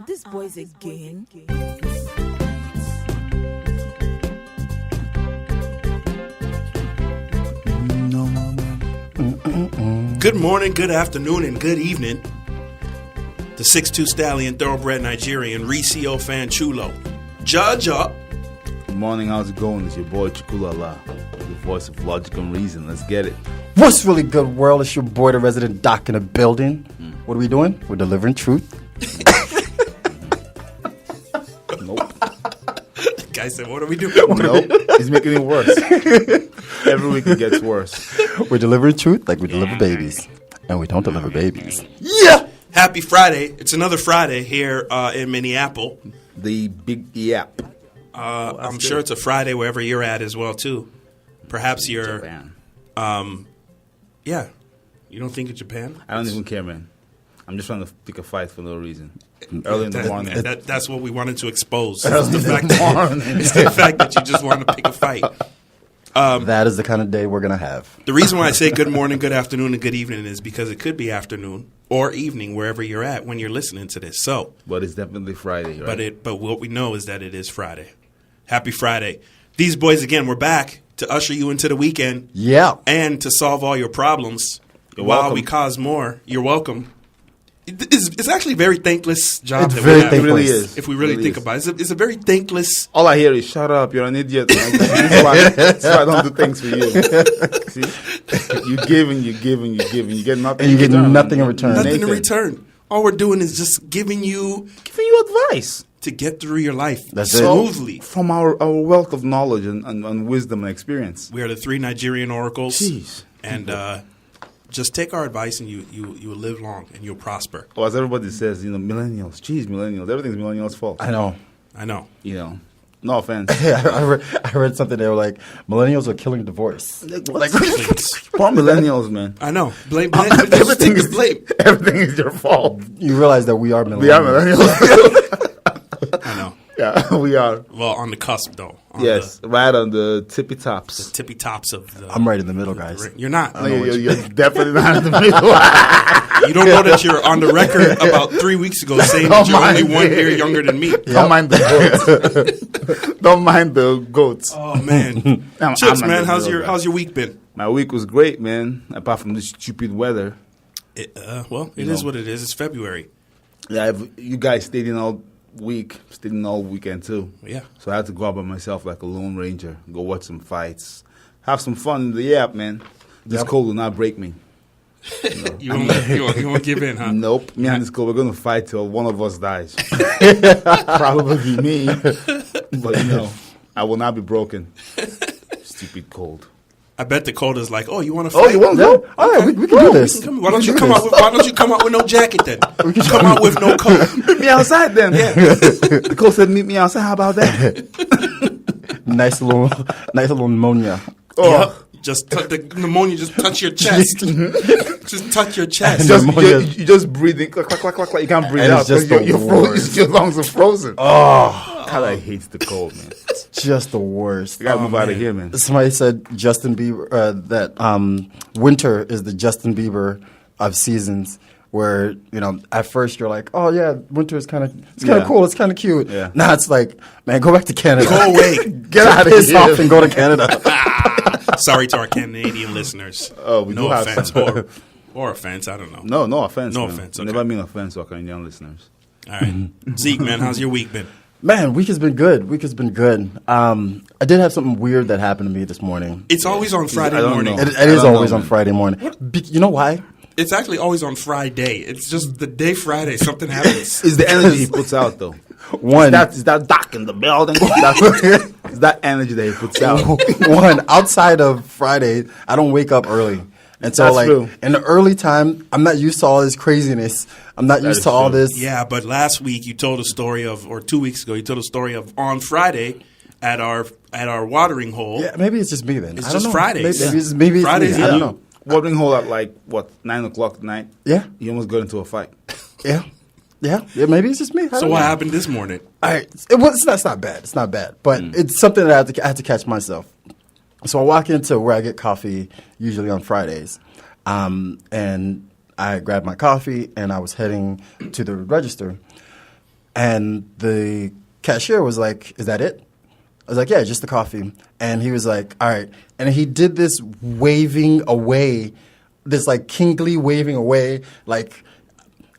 This boy's again. No more man. Good morning, good afternoon, and good evening. The 6'2 stallion, thoroughbred Nigerian, Ricio Fan Chulo. Judge up. Good morning, how's it going? It's your boy Chukulala, the voice of logic and reason. Let's get it. What's really good, world? It's your boy, the resident doc in the building. What are we doing? We're delivering truth. Nope. Guy said, what are we doing? Nope. He's making it worse. Every week it gets worse. We're delivering truth like we deliver babies. And we don't deliver babies. Yeah! Happy Friday. It's another Friday here in Minneapolis. The big yap. I'm sure it's a Friday wherever you're at as well, too. Perhaps you're... Japan. Yeah. You don't think of Japan? I don't even care, man. I'm just trying to pick a fight for no reason. Early in the morning. That's what we wanted to expose. Early in the morning. It's the fact that you just want to pick a fight. That is the kind of day we're going to have. The reason why I say good morning, good afternoon, and good evening is because it could be afternoon or evening wherever you're at when you're listening to this. So, But it's definitely Friday, right? but what we know is that it is Friday. Happy Friday. These boys, again, we're back to usher you into the weekend. Yeah. And to solve all your problems You're while welcome. we cause more. You're welcome. It's actually a very thankless job. It's that very we have. It really thankless. is. If we really think about it. It's a very thankless... All I hear is, shut up, you're an idiot. That's why I don't do things for you. See? You give and you give and you give and you get nothing. And you get nothing in return. Nothing in Nathan. return. All we're doing is just giving you advice. to get through your life That's it. smoothly. From our wealth of knowledge and wisdom and experience. We are the three Nigerian oracles. Jeez. And just take our advice and you will live long and you'll prosper. Or as everybody says, millennials. Jeez, millennials. Everything's millennials' fault. I know. No offense. I read something. They were like, millennials are killing divorce. Please. Poor millennials, man. I know. Blame. Everything is blame. Everything is your fault. You realize that we are millennials. We are millennials. I know. Yeah, we are. Well, on the cusp, though. On Yes, right on the tippy the tops. tippy tops of the... I'm right in the middle, guys. You're not. No, you're definitely not in the middle. You don't know that you're on the record about 3 weeks ago saying that you're only 1 year younger than me. Don't mind the goats. Don't mind the goats. Oh, man. I'm Chips, not man, the how's middle your guy. week been? My week was great, man. Apart from this stupid weather. It is what it is. It's February. Yeah, you guys stayed in all week, stayed in all weekend too. Yeah. So I had to go out by myself like a lone ranger, go watch some fights, have some fun in the app, man. This cold will not break me. You won't give in, huh? Nope. Me and this cold, we're going to fight till one of us dies. Probably me. But, I will not be broken. Stupid cold. I bet the cold is like, oh, you want to Oh, fight? you want to Yeah. go? All right, we can do this. Why don't you come out with no jacket then? Come out with no coat. Meet me outside then. The cold said, meet me outside. How about that? Nice little pneumonia. Oh. Yep. Just the pneumonia just touch your chest. Just touch your chest. You just breathing. Clack, clack, clack, clack, clack. You can't breathe And out it's just because the worst. your lungs are frozen. Oh. God, I hate the cold, man. Just the worst. You got to move out of here, man. Somebody said Justin Bieber that winter is the Justin Bieber of seasons. Where at first you're like, oh yeah, winter is kind of cool, it's kind of cute. Yeah. Now it's like, man, go back to Canada. Go away. Get out of here off and go to Canada. Sorry to our Canadian listeners. Oh, we no do have offense some. or offense. I don't know. No offense. No man. offense, okay. Never mean offense to our Canadian listeners. All right, Zeke, man, how's your week been? Man, week has been good. I did have something weird that happened to me this morning. It's always on Friday I don't morning. know. It I is don't always know, on man. Friday morning. You know why? It's actually always on Friday. It's just the day Friday something happens. It's the energy he puts out, though. One, Is that doc in the building? It's that energy that he puts out. outside of Friday, I don't wake up early. And so, That's true. in the early time, I'm not used to all this craziness. I'm not used is to all true. this. Yeah, but last week you told a story of, or 2 weeks ago, you told a story of on Friday at our watering hole. Yeah, maybe it's just me then. It's I don't just know. Fridays. Maybe it's Fridays, me. I yeah. don't know. Watering hole at 9 o'clock at night? Yeah. You almost got into a fight. Yeah. Maybe it's just me. I So don't what know. happened this morning? All right. It's not bad. It's not bad. But it's something that I had to catch myself. So I walk into where I get coffee usually on Fridays. And I grabbed my coffee and I was heading to the register. And the cashier was like, "Is that it?" I was like, "Yeah, just the coffee." And he was like, "All right." And he did this waving away, this like kingly waving away, like,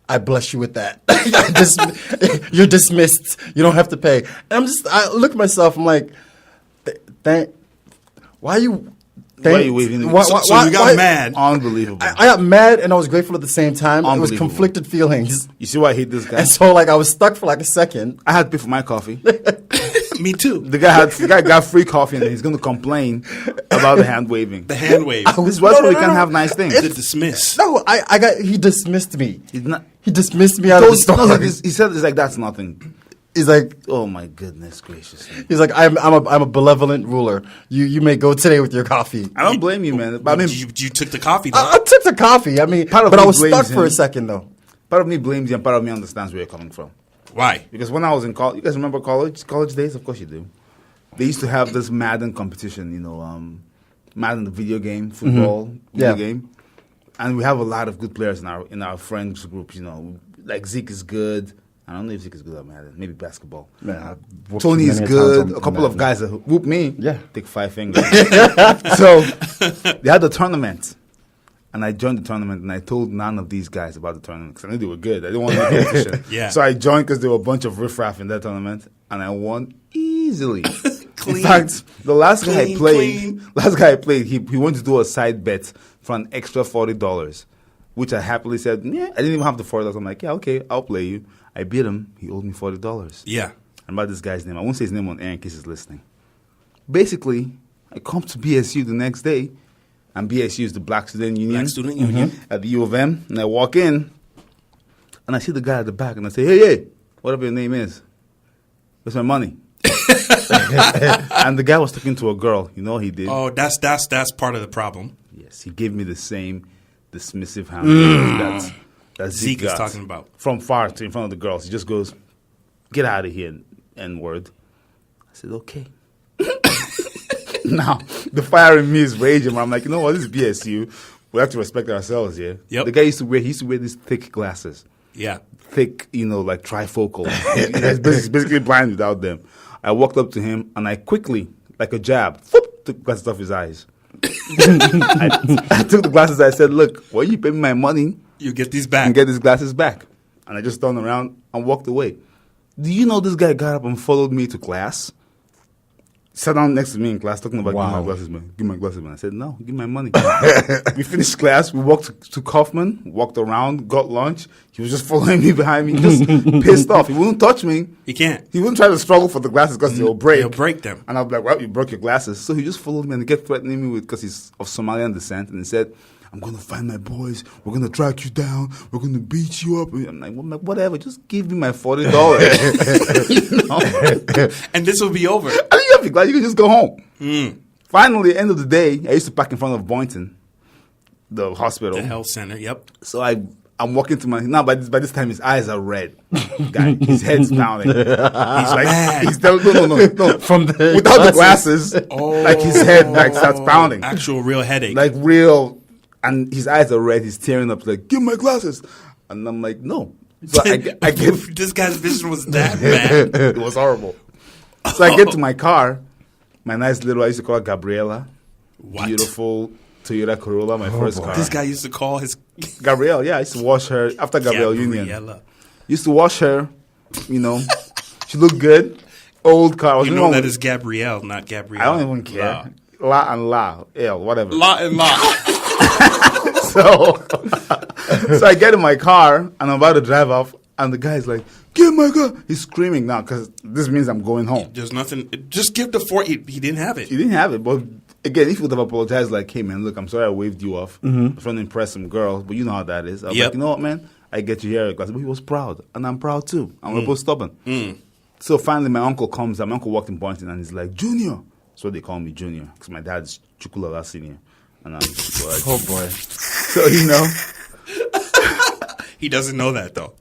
"I bless you with that. You're dismissed. You don't have to pay." And I look at myself, I'm like, why are you... Why are you waving? So you got mad. Unbelievable. I got mad and I was grateful at the same time. It was conflicted feelings. You see why I hate this guy? And so like I was stuck for like a second. I had to pay for my coffee. Me too. The guy got free coffee and he's going to complain about the hand waving. The hand wave. This is why we can't have nice things. The dismiss. No, he dismissed me. He dismissed me out of the store. He said it's like, that's nothing. He's like, oh my goodness gracious. He's like, I'm a benevolent ruler. You may go today with your coffee. I don't blame you, man. But I mean, you took the coffee, though. I took the coffee. I mean, but I was stuck for a second, though. Part of me blames you and part of me understands where you're coming from. Why? Because when I was in college, you guys remember college days? Of course you do. They used to have this Madden competition, Madden, the video game, football video game. And we have a lot of good players in our friends group, like Zeke is good. I don't know if Zeke is good at Madden. Maybe basketball. Man, Tony is good. A couple of guys that whoop me. Yeah. Take 5 fingers. So they had the tournament. And I joined the tournament, and I told none of these guys about the tournament because I knew they were good. I didn't want to be competition. Yeah. So I joined because there were a bunch of riffraff in that tournament, and I won easily. Clean. In fact, the last guy I Clean. played, he wanted to do a side bet for an extra $40, which I happily said, yeah. I didn't even have the $40. I'm like, yeah, okay, I'll play you. I beat him. He owed me $40. Yeah. And about this guy's name, I won't say his name on air in case he's listening. Basically, I come to BSU the next day, and BSU is the Black Student Union. At the U of M. And I walk in, and I see the guy at the back, and I say, hey, whatever your name is, where's my money? And the guy was talking to a girl. You know what he did? Oh, that's part of the problem. Yes, he gave me the same dismissive hand that Zeke is talking about. From far to in front of the girls. He just goes, get out of here, N-word. I said, okay. Now, the fire in me is raging. I'm like, you know what? This is BSU. We have to respect ourselves here. Yep. The guy used to wear these thick glasses. Yeah. Thick, like trifocal. He's basically blind without them. I walked up to him, and I quickly, like a jab, took glasses off his eyes. I took the glasses. I said, look, when you pay me my money, you get these back. And get these glasses back. And I just turned around and walked away. Do you know this guy got up and followed me to class? Sat down next to me in class talking about, give my glasses, man. Give my glasses, man. I said, no, give my money. We finished class. We walked to Kaufman, walked around, got lunch. He was just following me behind me, just pissed off. He wouldn't touch me. He can't. He wouldn't try to struggle for the glasses because they'll break. He'll break them. And I'll be like, well, you broke your glasses. So he just followed me and he kept threatening me because he's of Somalian descent. And he said, I'm going to find my boys. We're going to track you down. We're going to beat you up. I'm like, whatever. Just give me my $40. And this will be over. I think you'll be glad you can just go home. Finally, at the end of the day, I used to park in front of Boynton, the hospital. The health center, yep. So I'm walking to by this time his eyes are red. Guy, his head's pounding. He's like, he's no. Without the glasses, like his head starts pounding. Actual real headache. Like real, and his eyes are red. He's tearing up like, give my glasses. And I'm like, no. So I get this guy's vision was that bad. It was horrible. So I get to my car, my nice little, I used to call it Gabriela. What? Beautiful Toyota Corolla, my first car. This guy used to call his... Gabrielle, yeah. I used to wash her after Gabrielle Union. Gabriella. Used to wash her, She looked good. Old car. You know that is Gabrielle, not Gabrielle. I don't even care. La and La. L, whatever. La and La. So I get in my car, and I'm about to drive off, and the guy's like, give my car. He's screaming now, because this means I'm going home. There's nothing. Just give the $40. He didn't have it. He didn't have it, but... Again, if you would have apologized, like, hey, man, look, I'm sorry I waved you off. I was trying to impress some girls, but you know how that is. I was like, you know what, man? I get you here. But he was proud, and I'm proud, too. And we're both stubborn. So finally, my uncle comes. My uncle walked in Boynton, and he's like, Junior. So they call me Junior, because my dad's Chukulala Senior. And I'm Chukulala. Oh, boy. So, He doesn't know that, though.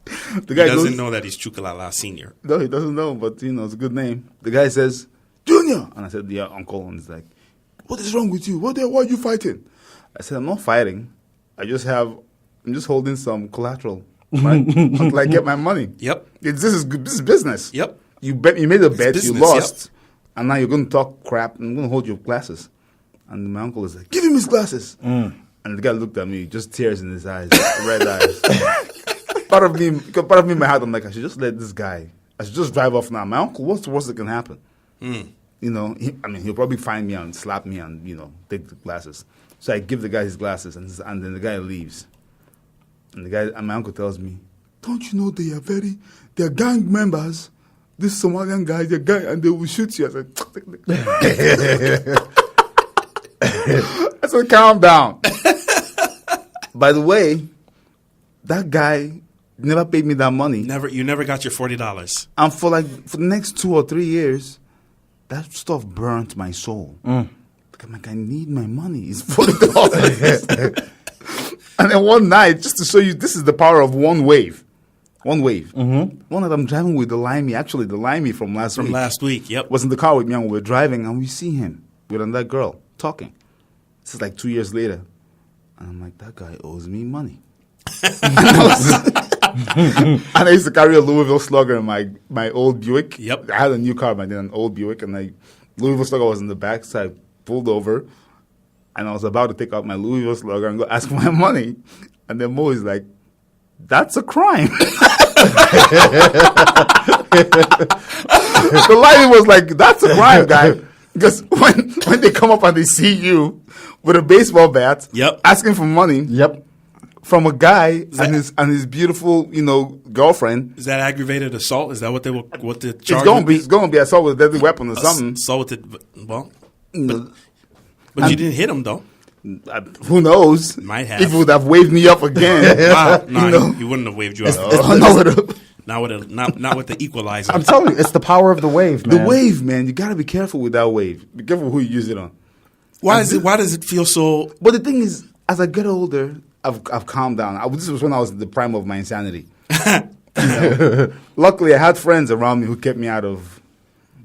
The guy doesn't know that he's Chukulala Senior. No, he doesn't know, but, it's a good name. The guy says, Junior. And I said, yeah, uncle. And he's like, what is wrong with you? Why are you fighting? I said, I'm not fighting. I'm just holding some collateral. right? Until I get my money. Yep. This is business. Yep. You made a bet, business, you lost, and now you're going to talk crap and I'm going to hold your glasses. And my uncle is like, give him his glasses. And the guy looked at me, just tears in his eyes, red eyes. Part of me in my heart, I'm like, I should just let this guy. I should just drive off now. My uncle, what's the worst that can happen? You know, he'll probably find me and slap me and, take the glasses. So I give the guy his glasses, and then the guy leaves. And my uncle tells me, don't you know they are gang members? This Somalian guy, they're gang, and they will shoot you. I said, calm down. By the way, that guy never paid me that money. You never got your $40. And for the next 2 or 3 years, that stuff burnt my soul. I'm like, I need my money. It's $40. And then one night, just to show you, this is the power of one wave. One wave. One night I'm driving with the Limey from last week. From last week, yep. Was in the car with me and we were driving and we see him with another girl talking. This is like 2 years later. And I'm like, that guy owes me money. And I used to carry a Louisville Slugger in my old Buick. Yep. I had a new car by then, an old Buick, and Louisville Slugger was in the back, so I pulled over, and I was about to take out my Louisville Slugger and go ask for my money. And then Mo is like, that's a crime. The lady was like, that's a crime, guy. Because when they come up and they see you with a baseball bat, asking for money, from a guy and his beautiful, girlfriend. Is that aggravated assault? Is that what the charge? It's going to be assault with a deadly weapon or something. Assault with but you didn't hit him though. Who knows? Might have. If he would have waved me up again. Wow. No, he wouldn't have waved you up. Not with the equalizer. I'm telling you, it's the power of the wave, man. The wave, man. You got to be careful with that wave. Be careful who you use it on. Why does it feel so? But the thing is, as I get older, I've calmed down. This was when I was in the prime of my insanity. Luckily, I had friends around me who kept me out of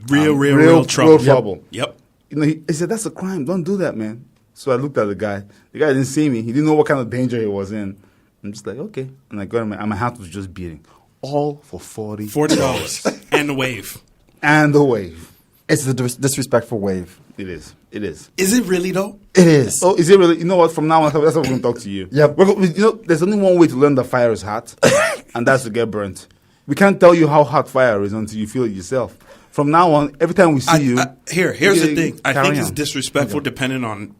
real trouble. Trouble. Yep. He said, that's a crime. Don't do that, man. So I looked at the guy. The guy didn't see me. He didn't know what kind of danger he was in. I'm just like, okay. And I got him, and my heart was just beating. All for $40. And the wave. And the wave. It's the disrespectful wave. It is. It is. Is it really, though? It is. Oh, is it really? You know what? From now on, that's how we're going to talk to you. Yep. There's only one way to learn that fire is hot, and that's to get burnt. We can't tell you how hot fire is until you feel it yourself. From now on, every time we see you... Here's the thing. I think it's disrespectful depending on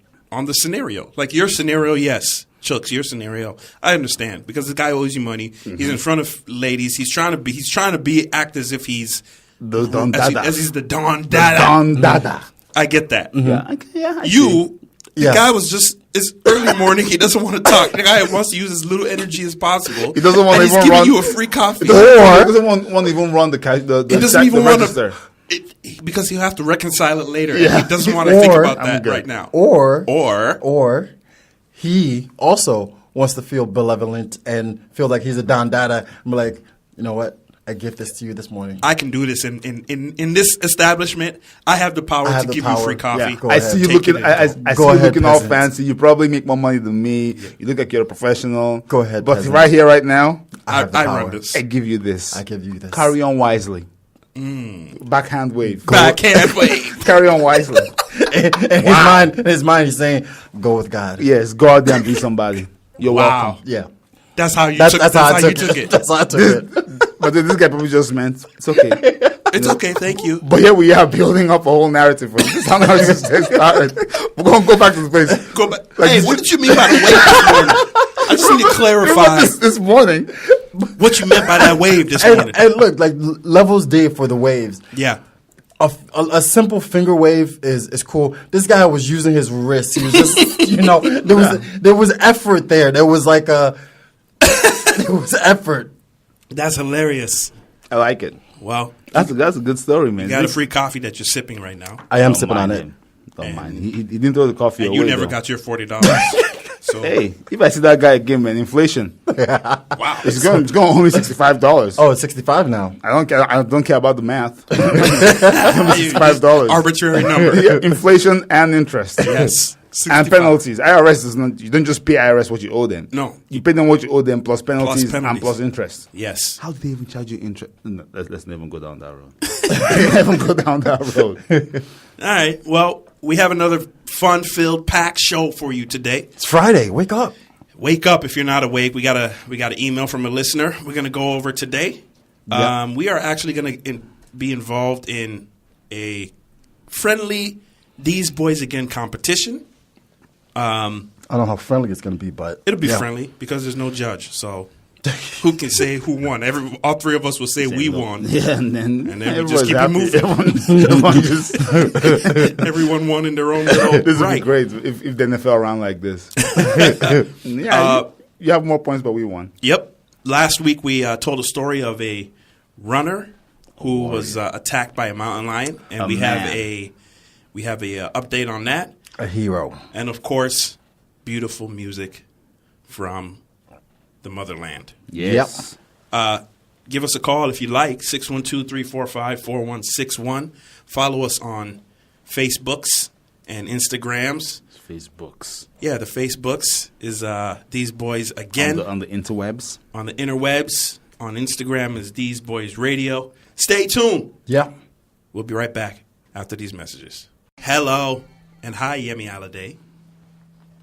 the scenario. Like your scenario, yes. Chuck's your scenario. I understand because the guy owes you money. He's in front of ladies. He's trying to act as if he's the Don Dada. As he's the Don Dada. Don Dada. I get that. The guy was just, it's early morning. He doesn't want to talk. The guy wants to use as little energy as possible. He doesn't want to even run. He's giving you a free coffee. He doesn't want to even run the he doesn't even want register. Because he'll have to reconcile it later. Yeah. He doesn't want to think about that right now. Or he also wants to feel benevolent and feel like he's a Don Dada. I'm like, you know what? I give this to you this morning. I can do this in this establishment. I have the power to give you free coffee. Yeah, I see you looking. I see you looking all fancy. You probably make more money than me. You look like you're a professional. Go ahead, but peasant. right here, right now, I run this. I give you this. I give you this. Carry on wisely. Backhand wave. Backhand wave. Carry on wisely. in his mind, he's saying, "Go with God." Yes, go out there and be somebody. You're welcome. Yeah. That's how you took it. That's how I took it. But this guy probably just meant, it's okay. It's okay, thank you. But here we are building up a whole narrative for this. This is how narratives started. We're going to go back to the place. Go back. Hey, what did you mean by the wave this morning? I just need to clarify. This morning. What you meant by that wave this morning. And look, like Levels Day for the waves. Yeah. A simple finger wave is cool. This guy was using his wrist. He was just, there was effort there. There was like there was effort. That's hilarious. I like it. Well, that's a good story, man. You got a free coffee that you're sipping right now. I am sipping on it. Don't mind. He didn't throw the coffee away. You never got your $40. So hey, if I see that guy again, man, inflation. Wow, it's going only $65. Oh, it's $65 now. I don't care about the math. $65. Arbitrary number. Yeah, inflation and interest. Yes. And penalties. IRS is not. You don't just pay IRS what you owe them. No, you pay them what you owe them plus penalties, and plus interest. Yes. How do they even charge you interest? No, let's never go down that road. Never go down that road. All right. Well, we have another fun-filled, packed show for you today. It's Friday. Wake up. Wake up if you're not awake. We got an email from a listener. We're gonna go over today. Yep. We are actually gonna be involved in a friendly These Boys Again competition. I don't know how friendly it's going to be, but it'll be friendly because there's no judge. So who can say who won? All three of us will say we won. Yeah, and then we just keep it moving. Everyone won in their own little This right. would be great if the NFL ran like this. You have more points, but we won. Yep. Last week we told a story of a runner who was attacked by a mountain lion, and we have a update on that. A hero. And, of course, beautiful music from the motherland. Yes. Yep. Give us a call if you like, 612-345-4161. Follow us on Facebooks and Instagrams. Facebooks. Yeah, the Facebooks is These Boys Again. On the interwebs. On the interwebs. On Instagram is These Boys Radio. Stay tuned. Yeah. We'll be right back after these messages. Hello. And hi, Yemi Alade.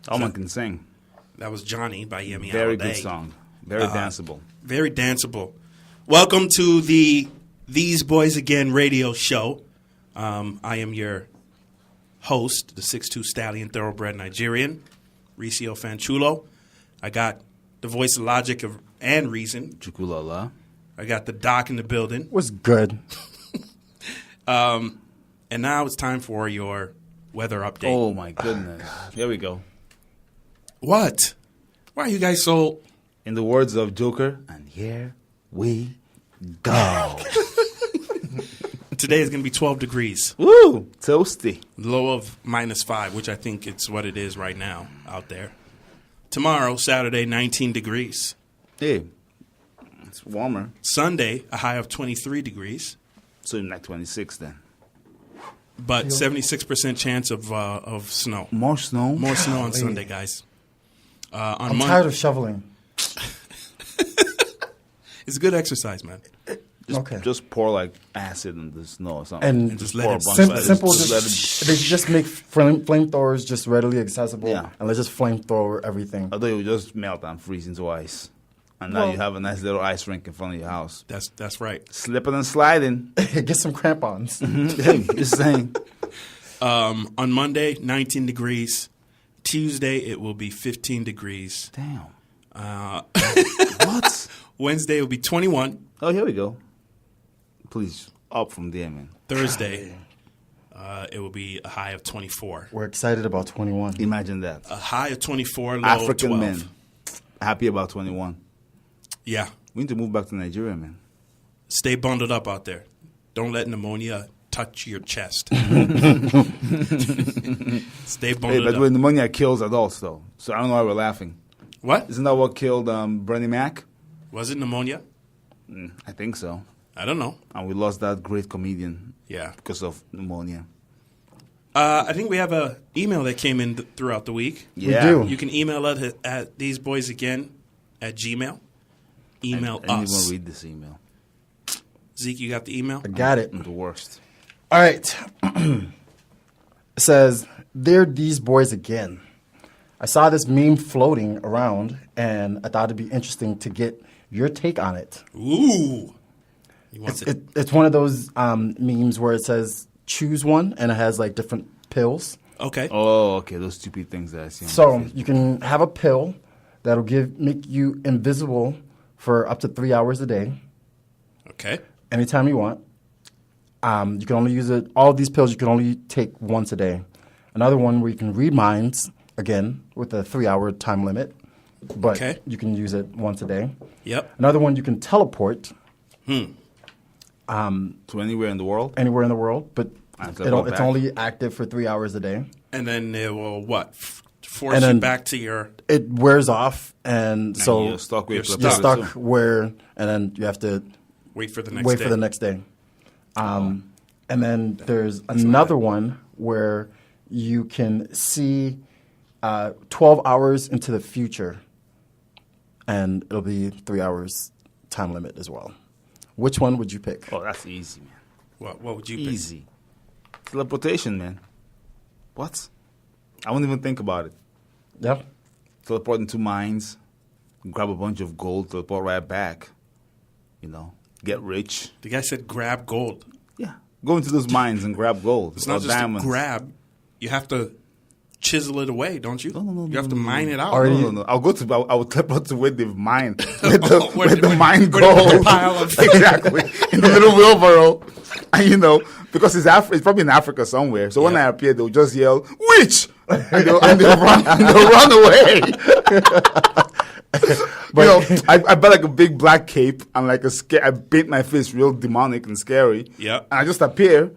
One can sing. That was Johnny by Yemi Alade. Very good song. Very danceable. Very danceable. Welcome to the These Boys Again radio show. I am your host, the 6'2 Stallion Thoroughbred Nigerian, Ricio Fanchulo. I got the voice of logic and reason. Chukulala. I got the doc in the building. Was good. And now it's time for your weather update. Oh, my goodness. Here we go. What? Why are you guys so... In the words of Joker, and here we go. Today is going to be 12 degrees. Woo! Toasty. Low of -5, which I think it's what it is right now out there. Tomorrow, Saturday, 19 degrees. Hey, it's warmer. Sunday, a high of 23 degrees. So like 26 then. But 76% chance of snow. More snow? More snow on Sunday, guys. I'm tired of shoveling. It's good exexercise, man. Just pour like acid in the snow or something. And just let it simple. They just make flamethrowers just readily accessible. Yeah. And let's just flamethrower everything. Although it would just melt and freeze into ice. And now you have a nice little ice rink in front of your house. That's right. Slipping and sliding. Get some crampons. Hey, just saying. On Monday, 19 degrees. Tuesday, it will be 15 degrees. Damn. What? Wednesday will be 21. Oh, here we go. Please, up from there, man. Thursday, it will be a high of 24. We're excited about 21. Imagine that. A high of 24, low African of 12. men happy about 21. Yeah. We need to move back to Nigeria, man. Stay bundled up out there. Don't let pneumonia touch your chest. Stay bundled But up. when pneumonia kills adults, though. So I don't know why we're laughing. What? Isn't that what killed Bernie Mac? Was it pneumonia? I think so. I don't know. And we lost that great comedian. Yeah. Because of pneumonia. I think we have an email that came in throughout the week. Yeah. We do. You can email us at theseboysagain@gmail. Email I didn't us. even read this email. Zeke, you got the email? I got it. I'm the worst. All right. It says, "They're these boys again. I saw this meme floating around, and I thought it'd be interesting to get your take on it." Ooh. It's one of those memes where it says, choose one, and it has like different pills. Okay. Oh, okay. Those stupid things that I see on So Facebook. you can have a pill that'll make you invisible for up to 3 hours a day, Okay. anytime you want. You can only use it. All of these pills you can only take once a day. Another one where you can read minds, again, with a 3-hour time limit, but Okay. you can use it once a day. Yep. Another one you can teleport To anywhere in the world? anywhere in the world, but And it's only active for 3 hours a day. And then it will what? Force And you then- back to your... It wears off, and so you're stuck with you're the you're pills, stuck too. where, and then you have to Wait for the next wait day. for the next day. And then there's another one where you can see 12 hours into the future, and it'll be 3 hours time limit as well. Which one would you pick? Oh, that's easy, man. What would you pick? Easy. Teleportation, man. What? I won't even think about it. Yeah. Teleport into mines, grab a bunch of gold, teleport right back. You know, get rich. The guy said grab gold. Yeah. Go into those mines and grab gold. It's not just diamonds. a grab. You have to chisel it away, don't you? No. You have to mine it out. No. I will teleport to where they've mined. Where the mine where gold. the pile of Exactly. In the little wheelbarrow. And, you know, because it's probably in Africa somewhere. So when I appear, they'll just yell, "Witch!" And they'll run away. But, you know, I buy like a big black cape and like I paint my face real demonic and scary. Yeah. And I just appear.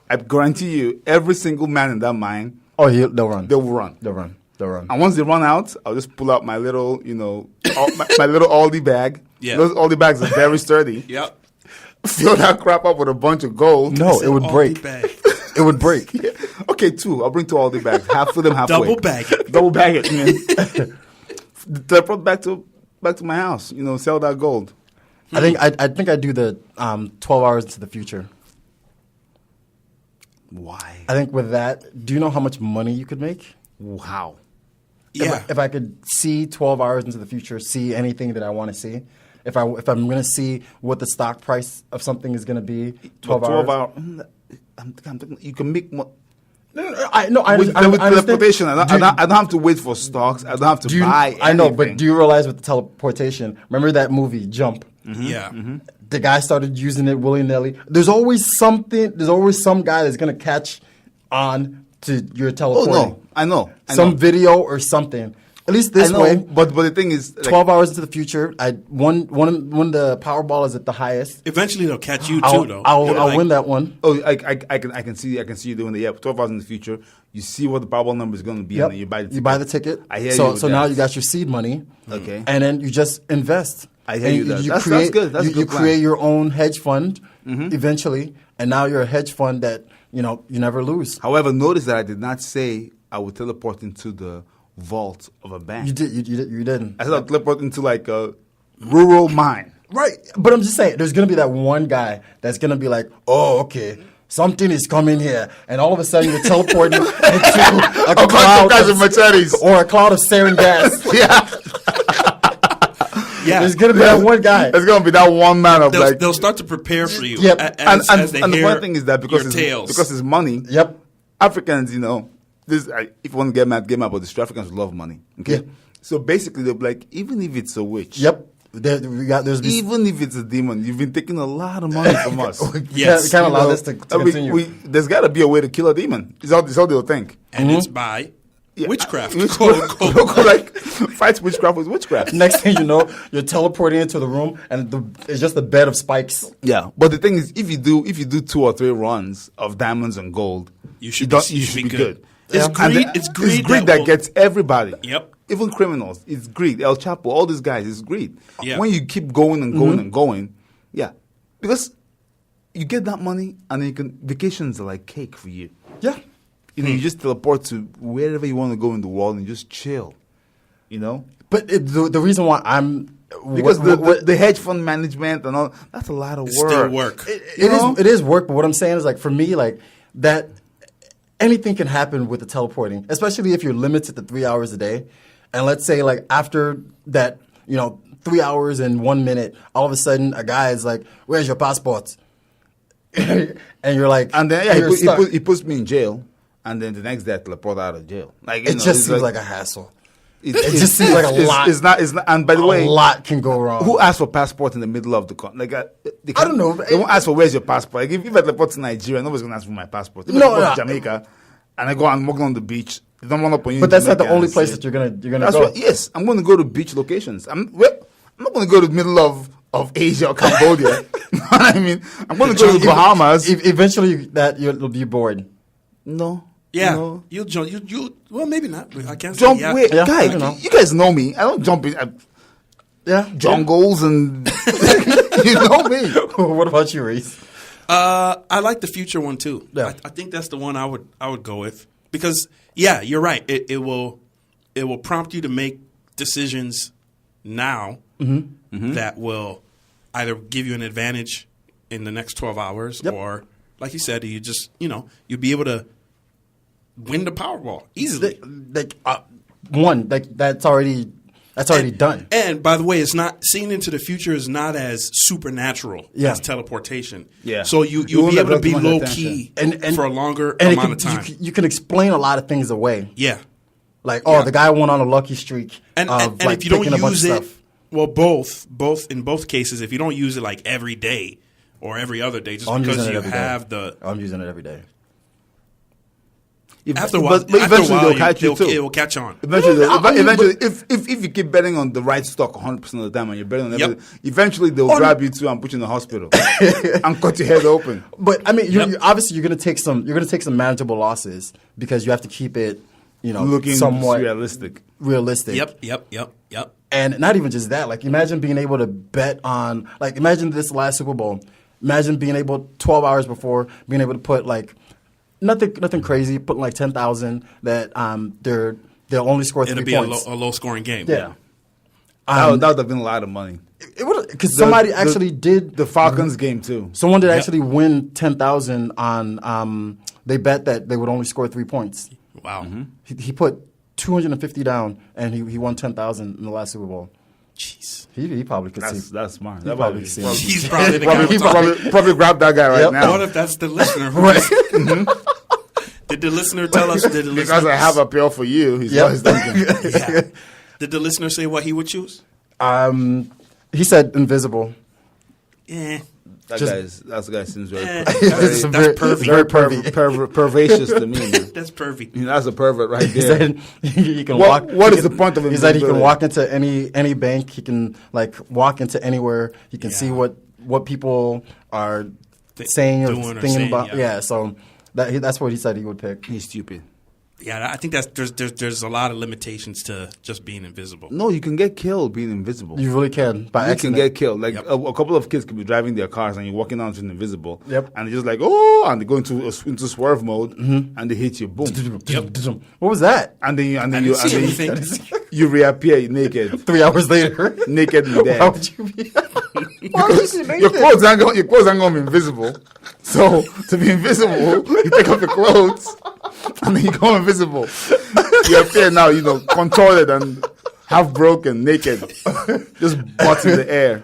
I guarantee you, every single man in that mine. Oh, they'll run. They'll run. They'll run. They'll run. And once they run out, I'll just pull out my little, you know, my little Aldi bag. Yeah. Those Aldi bags are very sturdy. Yep. Fill that crap up with a bunch of gold. No, it would break. It would break. Yeah. Okay, 2. I'll bring 2 Aldi bags. Half of them halfway. Double bag it. Double bag it, man. Teleport back to my house. You know, sell that gold. I think I'd do the 12 hours into the future. Why? I think with that, do you know how much money you could make? How? Yeah. If I could see 12 hours into the future, see anything that I want to see, if I'm going to see what the stock price of something is going to be, 12 hours. I'm thinking you can make more. I With teleportation, I don't have to wait for stocks. I don't have to buy anything. I know, but do you realize with the teleportation, remember that movie, Jump? Mm-hmm. Yeah. Mm-hmm. The guy started using it willy-nilly. There's always some guy that's going to catch on to your teleporting. Oh, no. I know. Some video or something. At least this way. But the thing is, 12 hours into the future, when the Powerball is at the highest. Eventually, they'll catch you too, though. I'll win that one. Oh, I can see you doing that. Yeah, 12 hours in the future, you see what the Powerball number is going to be, and then you buy the ticket. You buy the ticket. I hear so you. So now you got your seed money. Okay. And then you just invest. I hear you. That's good. That's a good You plan. create your own hedge fund eventually, and now you're a hedge fund that you never lose. However, notice that I did not say I would teleport into the vault of a bank. You didn't. I said I'd teleport into like a rural mine. Right, but I'm just saying, there's gonna be that one guy that's gonna be like, "Oh, okay, something is coming here," and all of a sudden you're teleporting into a cloud of machetes or a cloud of sarin gas. Yeah. Yeah, there's gonna be that one guy. There's gonna be that one man of they'll start to prepare for you. Yep. As they and the hear funny thing is that because it's money. Yep. Africans, if you want to get mad, but the Africans love money. Okay. Yeah. So basically, they're like, even if it's a witch. Yep. Even if it's a demon, you've been taking a lot of money from us. Yes. We can't allow this to continue. There's got to be a way to kill a demon. It's all they'll think. And it's by witchcraft. Like, fights witchcraft with witchcraft. Next thing you know, you're teleporting into the room, and it's just a bed of spikes. Yeah, but the thing is, if you do 2 or 3 runs of diamonds and gold, you should be good. It's greed. It's greed that gets everybody. Yep. Even criminals. It's greed. El Chapo, all these guys, it's greed. Yeah. When you keep going and going and going, because you get that money, and then vacations are like cake for you. Yeah. You just teleport to wherever you want to go in the world and just chill. But the reason why I'm because the hedge fund management and all, that's a lot of work. Still work. It is work. But what I'm saying is, like, for me, like, that anything can happen with the teleporting, especially if you're limited to 3 hours a day. And let's say, like, after that, 3 hours and 1 minute, all of a sudden a guy is like, "Where's your passport?" And you're like, and then he puts me in jail, and then the next day I teleport out of jail. Like it just seems like a hassle. It just seems like a lot. It's not. And by the way, a lot can go wrong. Who asked for passport in the middle of the country? Like, I don't know. They won't ask for where's your passport. Like, if I teleport to Nigeria, nobody's gonna ask for my passport. If I teleport to Jamaica, and I go and walk on the beach, they don't want to put you. But that's not the only place that you're gonna go. Yes, I'm going to go to beach locations. I'm not going to go to the middle of Asia or Cambodia. You know what I mean? I'm going to go to the Bahamas. Eventually, you'll be bored. No. Yeah, no. You'll jump. You well, maybe not. I can't jump. Say, Wait, guys, you guys know me. I don't jump in. Jungles and you know me. What about you, Reese? I like the future one too. Yeah. I think that's the one I would go with because you're right. It will it will prompt you to make decisions now that will either give you an advantage in the next 12 hours or, like you said, you just, you'll be able to win the Powerball easily. That's already done. And by the way, it's not seeing into the future is not as supernatural as teleportation. Yeah. So you'll be able to be low key and for a longer amount of time. You can explain a lot of things away. Yeah. Like, the guy went on a lucky streak. And if you don't use it, well, both in both cases, if you don't use it like every day or every other day, just because you have I'm using it every day. After a while, they'll catch you too. It will catch on. Eventually, if you keep betting on the right stock 100% of the time and you're betting on everything, eventually they'll grab you too and put you in the hospital and cut your head open. But I mean, you're obviously you're going to take some manageable losses because you have to keep it, looking somewhat realistic. Yep. And not even just that. Like, imagine being able to bet on, like, imagine this last Super Bowl. Imagine being able 12 hours before being able to put like. Nothing crazy. Putting like 10,000 that they'll only score 3 points. It'll be a low scoring game. Yeah, that would have been a lot of money. It would because somebody actually did the Falcons game too. Someone did actually win 10,000 on. They bet that they would only score 3 points. Wow. He put 250 down and he won 10,000 in the last Super Bowl. Jeez. He probably could see. That's smart. He probably could see. He's probably the guy. He probably grabbed that guy right now. What if that's the listener? Did the listener tell us? Because I have a pill for you. He's always thinking. Yeah. Did the listener say what he would choose? He said invisible. Yeah. That guy seems very that's pervy. Very pervacious to me. Man. That's pervy. That's a pervert right there. He can walk. What is the point of it? He said he can walk into any bank. He can like walk into anywhere. He can see what people are saying or thinking about. Yeah. So that's what he said he would pick. He's stupid. Yeah, I think there's a lot of limitations to just being invisible. No, you can get killed being invisible. You really can. By accident. You can get killed. Like a couple of kids could be driving their cars and you're walking down to invisible. Yep. And they're just like, and they go into swerve mode and they hit you. Boom. What was that? And then you reappear naked. 3 hours later. Naked and dead. Why would you be? Your clothes aren't going to be invisible. So to be invisible, you take off your clothes and then you go invisible. You appear now, contorted and half broken, naked, just butt in the air.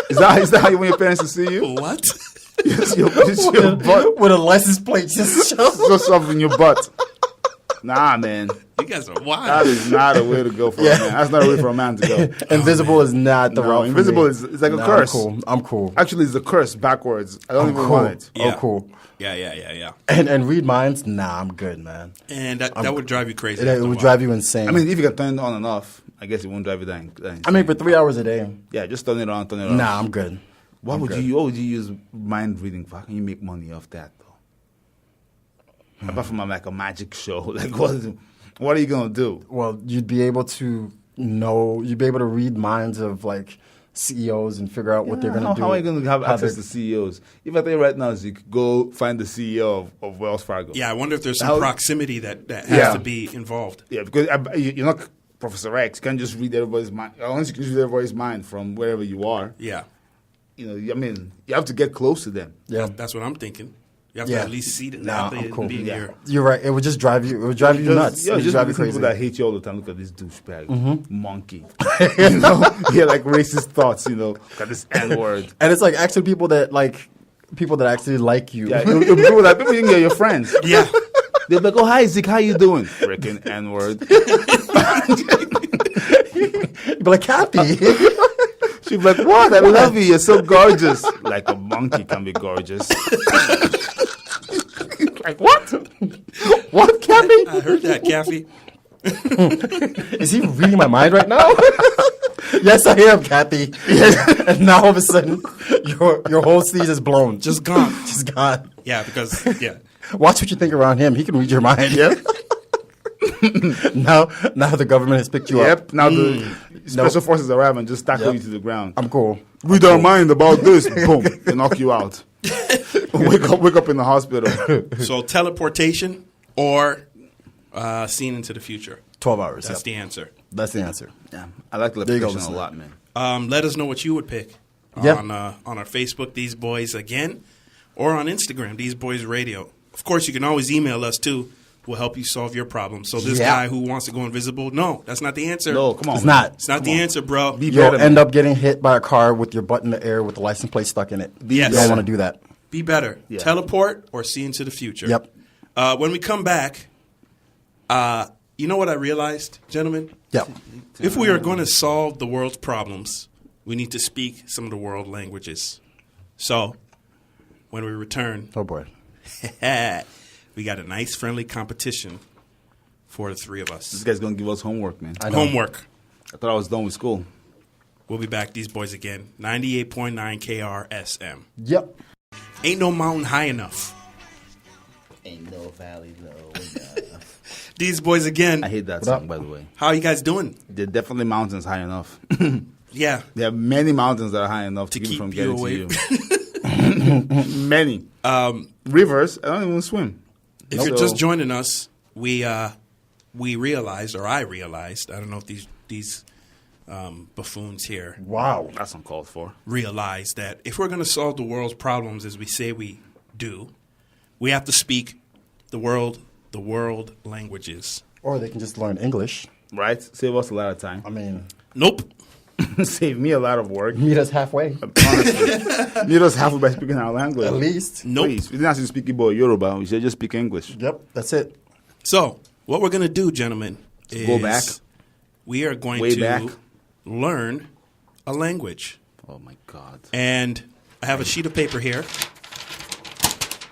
Is that how you want your parents to see you? What? Yes, your butt with a license plate just up in your butt. Nah, man. You guys are wild. That is not a way to go for a man. That's not a way for a man to go. Invisible is not the route. Invisible is like a curse. I'm cool. Actually, it's a curse backwards. I don't even want it. Yeah. Oh, cool. Yeah. And read minds? Nah, I'm good, man. And that would drive you crazy. It would drive you insane. I mean, if you can turn it on and off, I guess it won't drive you that insane. I mean, for 3 hours a day. Yeah, just turn it on, turn it off. Nah, I'm good. What would you use mind reading for? How can you make money off that, though? Apart from like a magic show, like what are you gonna do? Well, you'd be able to read minds of like CEOs and figure out what they're gonna do. How are you gonna have access to CEOs? If I tell you right now, is you could go find the CEO of Wells Fargo. Yeah, I wonder if there's some proximity that has to be involved. Yeah, because you're not Professor X. You can't just read everybody's mind. Unless you can read everybody's mind from wherever you are. Yeah. I mean, you have to get close to them. Yeah, that's what I'm thinking. You have to at least see them. I'm cool. You're right. It would just drive you. It would drive you nuts. Yeah, just drive you people crazy. that hate you all the time. Look at this douchebag, monkey. Yeah, like racist thoughts. Got this N word. And it's like actually people that actually like you. Yeah, people you can get your friends. Yeah, they're like, "Oh, hi Zeke, how you doing?" Freaking N word. You'd be like, Kathy. She'd be like, "What? I love you. You're so gorgeous." Like a monkey can be gorgeous. Like what? What, Kathy? I heard that, Kathy. Is he reading my mind right now? Yes, I am, Kathy. And now all of a sudden, your whole seed is blown. Just gone. Just gone. Yeah, because Watch what you think around him. He can read your mind. Yep. Now the government has picked you up. Yep. Now the special forces arrive and just tackle you to the ground. I'm cool. We don't mind about this. Boom. They knock you out. Wake up in the hospital. So teleportation or seeing into the future. 12 hours. That's the answer. That's the answer. Yeah, I like the There you go, application a listener. lot, man. Let us know what you would pick Yep. on our Facebook, These Boys Again, or on Instagram, These Boys Radio. Of course, you can always email us too. We'll help you solve your problem. So this guy who wants to go invisible, no, that's not the answer. No, come on. It's man. not. It's not the answer, bro. You'll end up getting hit by a car with your butt in the air with the license plate stuck in it. Yes. You don't want to do that. Be better. Yeah. Teleport or see into the future. Yep. When we come back, you know what I realized, gentlemen? Yep. If we are going to solve the world's problems, we need to speak some of the world languages. So, when we return, Oh, boy. we got a nice, friendly competition for the three of us. This guy's going to give us homework, man. I know. Homework. I thought I was done with school. We'll be back. These Boys Again. 98.9 KRSM. Yep. Ain't no mountain high enough. Ain't no valley low enough. These Boys Again. I hate that What song, up? by the way. How are you guys doing? There are definitely mountains high enough. Yeah. There are many mountains that are high enough to keep keep from you getting away. to you. Many. Rivers, I don't even swim. If you're just joining us, we realized, or I realized, I don't know if these buffoons here Wow. That's uncalled for. realize that if we're going to solve the world's problems as we say we do, we have to speak the world languages. Or they can just learn English. Right? Save us a lot of time. I mean, Nope. Save me a lot of work. meet us halfway. Honestly. Meet us halfway by speaking our language. At least. Nope. Please. We didn't have to speak Igbo or Yoruba. We should just speak English. Yep. That's it. So what we're going to do, gentlemen, is Go back. we are going Way to back. learn a language. Oh, my God. And I have a sheet of paper here.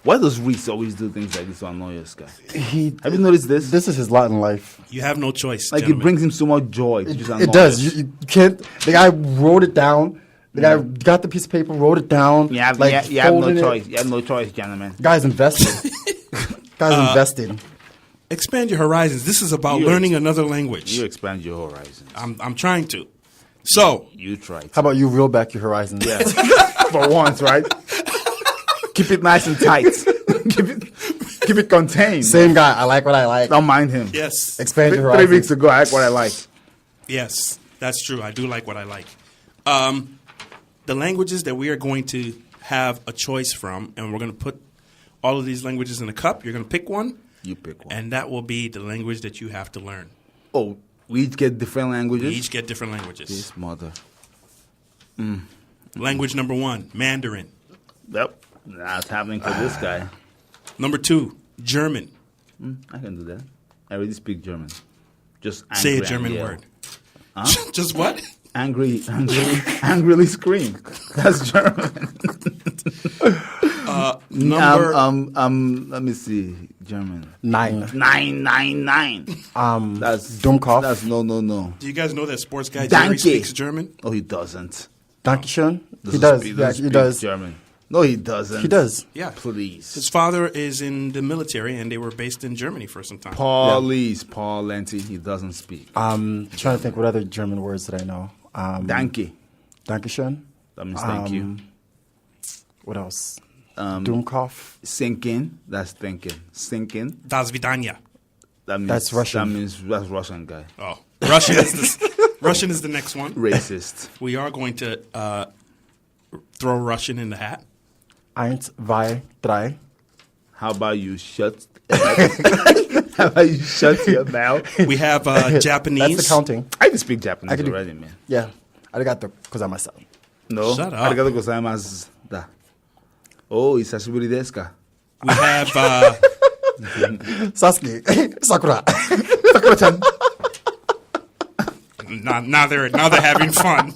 Why does Reese always do things like this to annoy us, guy? He. Have you noticed this? This is his lot in life. You have no choice, Like, it gentlemen. brings him so much joy to just annoy It does. us. You can't. The guy wrote it down. The guy got the piece of paper, wrote it down. You have, like, you have no folded it. choice. You have no choice, gentlemen. Guy's invested. Guy's invested. Expand your horizons. This is about You learning another language. You expand your horizons. I'm trying to. So, You try to. How about you reel back your horizons? Yeah. For once, right? Keep it nice and tight. keep it contained. Same guy. I like what I like. Don't mind him. yes. Expand your 3 horizons. weeks ago, I like what I like. Yes, that's true. I do like what I like. The languages that we are going to have a choice from, and we're going to put all of these languages in a cup. You're going to pick one, You pick one. and that will be the language that you have to learn. Oh, we each get different languages? We each get different languages. This mother. Language number 1, Mandarin. Yep. That's happening for this guy. Number 2, German. I can do that. I already speak German. Just Say a angry German and yell. word. Just what? Angrily scream. That's German. Let me see. German. 9. 999. That's Dummkopf. That's no. Do you guys know that sports guy Jerry Danke. speaks German? Oh, he doesn't. Dankeschön. He Doesn't does. speak- Yeah, doesn't he speak does. German. No, he doesn't. He does. Yeah. Please. His father is in the military, and they were based in Germany for some time. Paul Lenti, he doesn't speak. Trying to think what other German words that I know. Danke. Dankeschön. That means thank you. What else? Dummkopf. Sinking, that's thinking. Sinking, Das Vidanya. that means That's Russian. That means that's Russian guy. Oh, Russian is the next one. Racist. We are going to throw Russian in the hat. 1, 2, 3. How about you shut? How about you shut your mouth? We have Japanese. That's the counting. I can speak Japanese I can do- already, man. Yeah. Arigato gozaimasu. No. Shut up. Arigato gozaimasu. Oh, hisashiburi desu ka? We have Sasuke. Sakura. Sakura-chan. now they're having fun.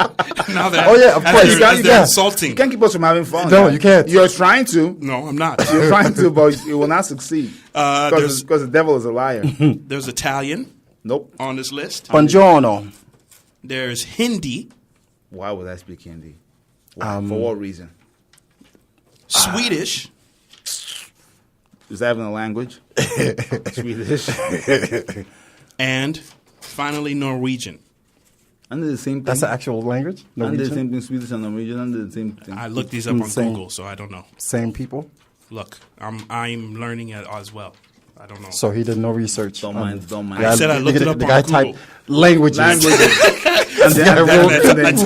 Now they're Oh, yeah, of course. they're Yeah. insulting. You can't keep us from having fun. No, man. you can't. You're trying to. No, I'm not. You're trying to, but you will not succeed. Because the devil is a liar. There's Italian Nope. on this list. Buongiorno. There's Hindi, Why would I speak Hindi? Why? For what reason? Swedish, Is that even a language? Swedish. and finally Norwegian. Under the same thing. That's the actual language? Under the Norwegian? same thing, Swedish and Norwegian. Under the same thing. I looked these up on Insane. Google, so I don't know. Same people? Look, I'm learning it as well. I don't know. So he did no research. Don't mind. I said I looked it up the on guy Google. typed languages. And then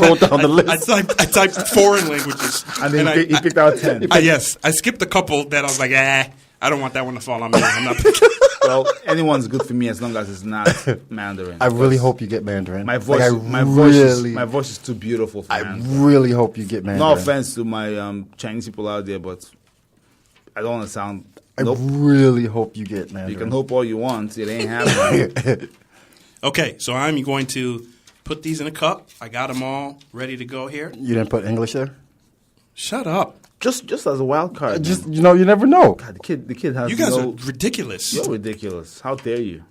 wrote down the list. I typed foreign languages. And then he picked out 10. Yes. I skipped a couple that I was like, I don't want that one to fall on me. I'm not picking. Well, anyone's good for me as long as it's not Mandarin. I really hope you get Mandarin. My voice, my voice is too beautiful for Mandarin. really hope you get Mandarin. No offense to my Chinese people out there, but I don't want to sound. I really hope you get Mandarin. You can hope all you want. It ain't happening. Okay, so I'm going to put these in a cup. I got them all ready to go here. You didn't put English there? Shut up. Just as a wild card. You never know. God, the kid has. You guys are ridiculous. You're ridiculous. How dare you?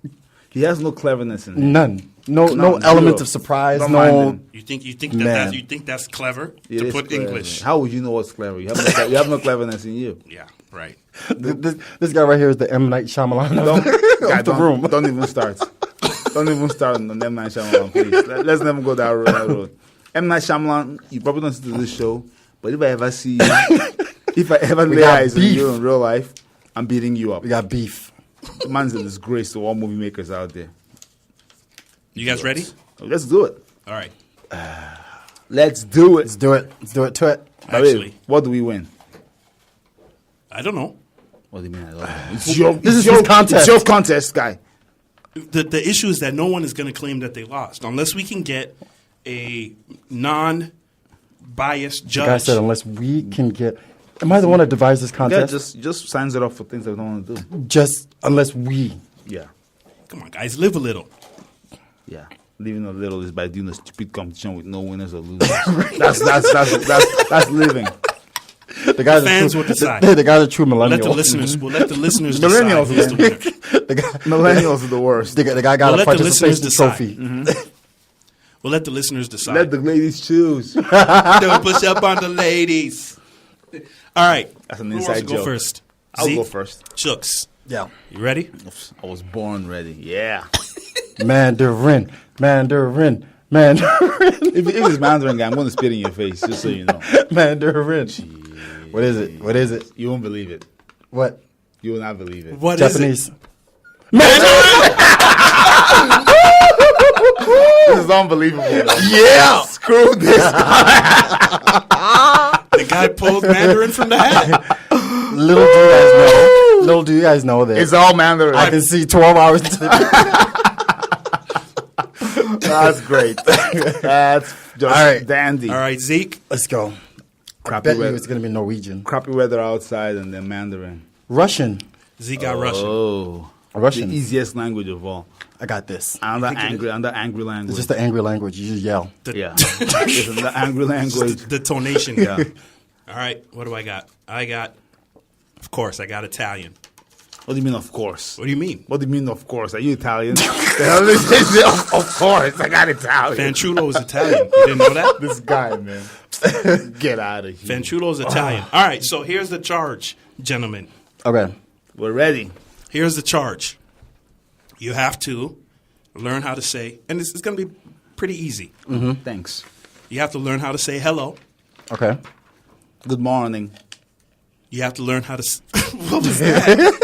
He has no cleverness in him. None. No element of surprise. Don't No. mind him. You think Man. that's clever It to is put clever. English? How would you know what's clever? You have no cleverness in you. Yeah, right. This guy right here is the M. Night Shyamalan of the room. Don't even start. Don't even start on M. Night Shyamalan, please. Let's never go that road. M. Night Shyamalan, you probably don't listen to this show, but if I ever see you, if I ever lay eyes on you in real life, I'm beating you up. We got beef. The man's a disgrace to all movie makers out there. You guys ready? Let's do it. All right. Let's do it. Let's do it. Let's do it to it. Actually, what do we win? I don't know. What do you mean? I don't know? This is your contest. It's your contest, guy. The issue is that no one is going to claim that they lost unless we can get a non-biased judge. The guy said unless we can get... Am I the one that devised this Yeah, contest? just signs it off for things I don't want to do. Just unless we... Yeah. Come on, guys, live a little. Yeah. Living a little is by doing a stupid competition with no winners or losers. that's living. The fans will decide. The guy's a true millennial. We'll let the listeners Millennials, decide who's the winner. Millennials are the worst. The guy got We'll a let the listeners participation decide. trophy. We'll let the listeners decide. Let the ladies choose. Don't push up on the ladies. All right. That's an Who wants inside to go joke. first? I'll Zeke? go first. Chooks. Yeah. You ready? I was born ready. Yeah. Mandarin. If it's Mandarin guy, I'm going to spit in your face, just so you know. Mandarin. What is it? You won't believe it. What? You will not believe it. What is Japanese. it? This is unbelievable. Yeah. Screw this. The guy pulled Mandarin from the hat. Little do you guys know that It's all Mandarin. I can see 12 hours into the That's great. That's just All right. dandy. All right, Zeke. Let's go. I Crappy bet you weather. it's going to be Norwegian. Crappy weather outside and then Mandarin. Russian. Zeke got Russian. Oh. Russian. The easiest language of all. I got this. Another angry language. It's just the angry language. You just yell. Yeah. It's the angry language. The tonation. Yeah. All right, what do I got? Of course, I got Italian. What do you mean, of course? What do you mean? What do you mean, of course? Are you Italian? The hell is this? Of course, I got Italian. Fanchulo is Italian. You didn't know that? This guy, man. Get out of here. Fanchulo is Italian. All right, so here's the charge, gentlemen. Okay. We're ready. Here's the charge. You have to learn how to say, and it's going to be pretty easy. Thanks. You have to learn how to say hello. Okay. Good morning. You have to learn how to. What was that?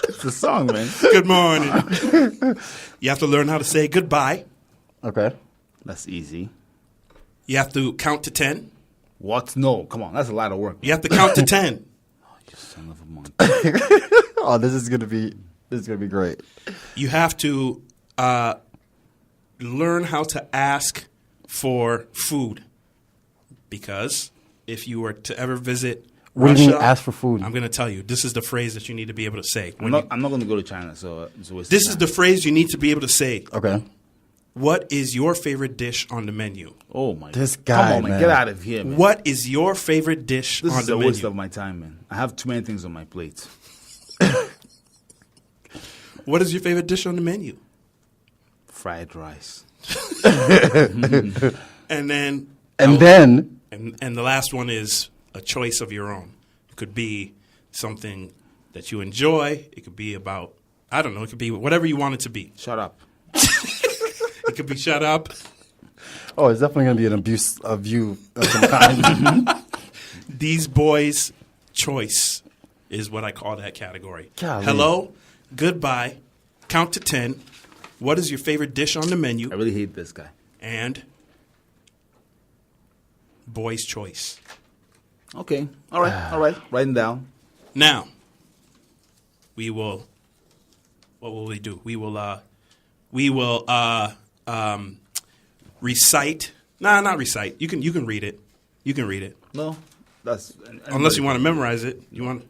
It's a song, man. Good morning. You have to learn how to say goodbye. Okay. That's easy. You have to count to 10. What? No, come on. That's a lot of work. You have to count to 10. You son of a monkey. Oh, this is gonna be great. You have to learn how to ask for food. Because if you were to ever visit What do you mean Russia, ask for food? I'm going to tell you. This is the phrase that you need to be able to say. I'm not going to go to China, so it's a waste This of is time. the phrase you need to be able to say. Okay. What is your favorite dish on the menu? Oh, my This God. guy, Come on, man. man. Get out of here, man. What is your favorite dish This on is the a menu? waste of my time, man. I have too many things on my plate. What is your favorite dish on the menu? Fried rice. And then And then and the last one is a choice of your own. It could be something that you enjoy. It could be about, I don't know, it could be whatever you want it to be. Shut up. It could be shut up. oh, it's definitely gonna be an abuse of you of some kind. These boys' choice is what I call that category. Golly. Hello, goodbye, count to 10, what is your favorite dish on the menu, I really hate this guy. and boy's choice. Okay. All right. Writing down. Now, we will. What will we do? We will recite. Nah, not recite. You can read it. You can read it. No, that's Unless you want to memorize it.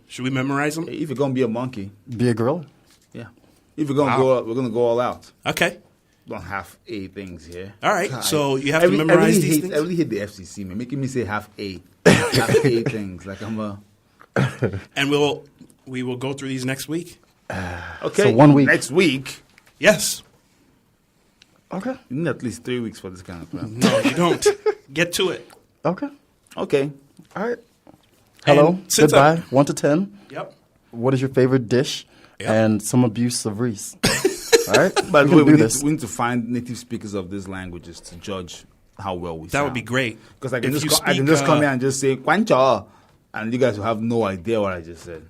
Should we memorize them? If you're gonna be a monkey, Be a gorilla. yeah. If we're gonna go, we're gonna go all out. Okay. Don't half A things here. All right. So you have to memorize these things. I really hate the FCC, man, making me say half A, half A things. Like I'm a. And we will go through these next week. Okay. So 1 week. Next week. Yes. Okay. You need at least 3 weeks for this kind of crap. No, you don't. Get to it. Okay. Okay. All right. Hello. And since Goodbye. 1 to 10. Yep. What is your favorite dish? Yep. And some abuse of Reese. All right. By the way, we need to find native speakers of these languages to judge how well we sound. That would be great. Because I can If just you speak, come here and just say "Kwancha," and you guys will have no idea what I just said.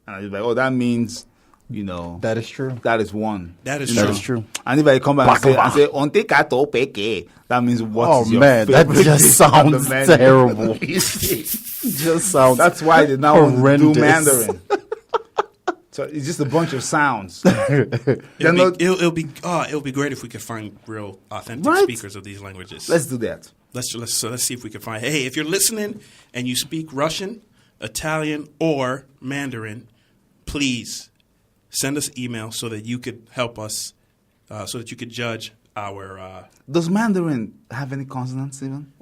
And I just like, oh, that means, That is true. that is one. That is You true. know? That is true. And if I come back and say "Onte kato peke," that means what Oh, is your man, that favorite just dish on the sounds menu? terrible. You see? Just sounds. That's why they now want to do horrendous. Mandarin. So it's just a bunch of sounds. It'll be great if we could find real authentic Right? speakers of these languages. Let's do that. Let's see if we can find. Hey, if you're listening and you speak Russian, Italian, or Mandarin, please send us email so that you could help us, so that you could judge our. Does Mandarin have any consonants even?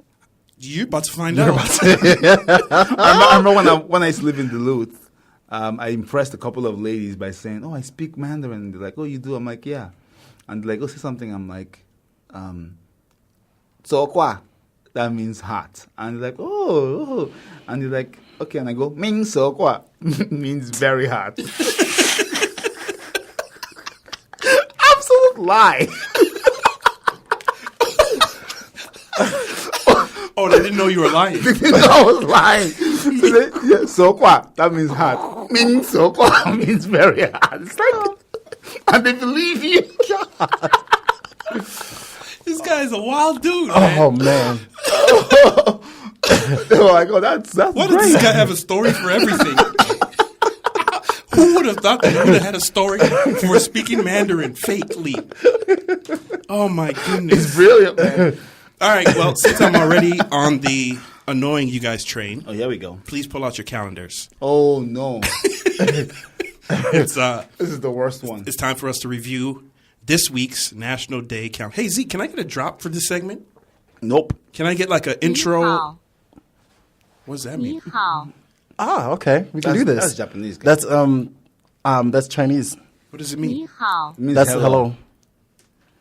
You're about to find out. I remember when I used to live in Duluth, I impressed a couple of ladies by saying, "Oh, I speak Mandarin." And they're like, "Oh, you do?" I'm like, "Yeah." And they're like, "Oh, say something." I'm like, "So kwa." That means hot. And they're like, "Oh." And they're like, "Okay." And I go, "Ming so kwa." Means very hot. Absolute lie. Oh, they didn't know you were lying. I was lying. So kwa, that means hot. Meaning so kwa means very hot. It's like, and they believe you. This guy's a wild dude. Oh, man. They were like, oh, that's Why great. does this guy have a story for everything? Who would have thought that he would have had a story for speaking Mandarin fakely? Oh, my goodness. It's brilliant, man. All right, well, since I'm already on the annoying you guys train, Oh, here we go. please pull out your calendars. Oh, no. It's This is the worst one. it's time for us to review this week's National Day count. Hey, Zeke, can I get a drop for this segment? Nope. Can I get like an intro? 你好， What does that 你 mean? 好， Ah, okay. We can do this. That's Japanese. Guys. That's Chinese. What does it 你 mean? 好， It means That's hello.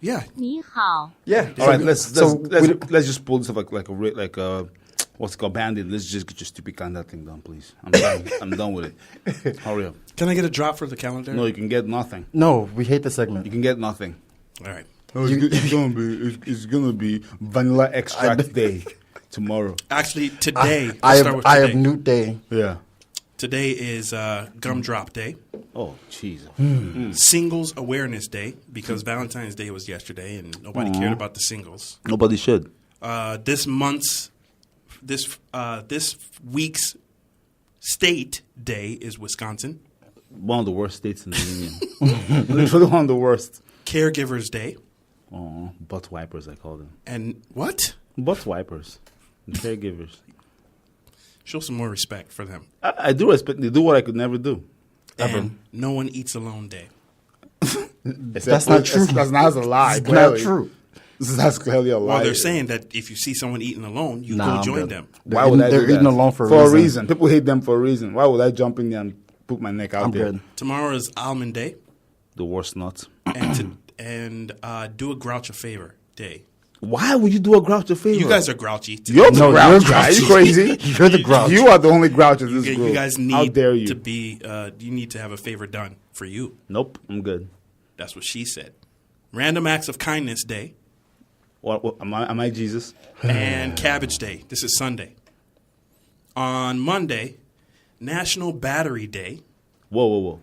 Yeah. 你好， Yeah. All right, let's we- let's just pull this up like a what's it called Bandit. Let's just get your stupid conduct thing done, please. I'm done. I'm done with it. Hurry up. Can I get a drop for the calendar? No, you can get nothing. No, we hate the segment. You can get nothing. All right. It's gonna be vanilla extract day tomorrow. Actually, today. I let's start have with I today. have Newt Day. Yeah. Today is Gumdrop Day, Oh, jeez. Singles Awareness Day, because Valentine's Day was yesterday and nobody cared about the singles. Nobody should. This week's state day is Wisconsin. One of the worst states in the union. Literally one of the worst. Caregivers Day. Oh, butt wipers, I call them. And what? Butt wipers. And caregivers. Show some more respect for them. I do respect. They do what I could never do. Ever. And No One Eats Alone Day. That's not true. That's not a lie. It's not true. That's clearly a lie. Well, they're saying that if you see someone eating alone, you Nah, go I'm join good. them. Why would I do They're that? eating alone for a a reason. reason. People hate them for a reason. Why would I jump in there and put my neck out I'm there? good. Tomorrow is Almond Day. The worst nut. and do a Grouch a favor day. Why would you do a grouch a favor? You guys are grouchy. You're the No, grouch you're guy. Are you grouchy. crazy? You're the grouch. You are the only grouch in this You group. guys How need dare you? to be. You need to have a favor done for you. Nope, I'm good. That's what she said. Random Acts of Kindness Day What am I Jesus? and Cabbage Day. This is Sunday. On Monday, National Battery Day. Whoa.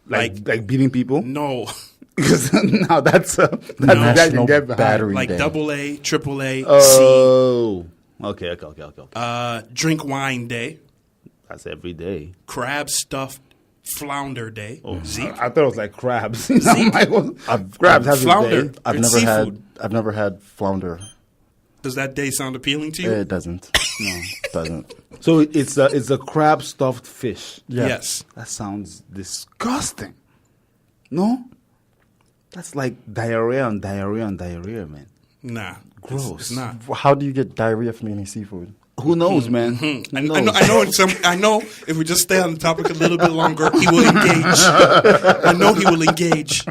Like beating people? No. Because now that's National get behind. Battery Like Day. AA, AAA, Oh. Okay. C. Drink wine day. That's every day. Crab stuffed flounder day. Oh, Zeke. I thought it was like crabs. Crabs have Flounder. a day. I've never had flounder. Does that day sound appealing to you? It doesn't. No, it doesn't. So it's a crab stuffed fish. Yeah. Yes. That sounds disgusting. No? That's like diarrhea on diarrhea on diarrhea, man. Nah. Gross. It's not. How do you get diarrhea from eating seafood? Who knows, man? I know if we just stay on the topic a little bit longer, he will engage. I know he will engage. He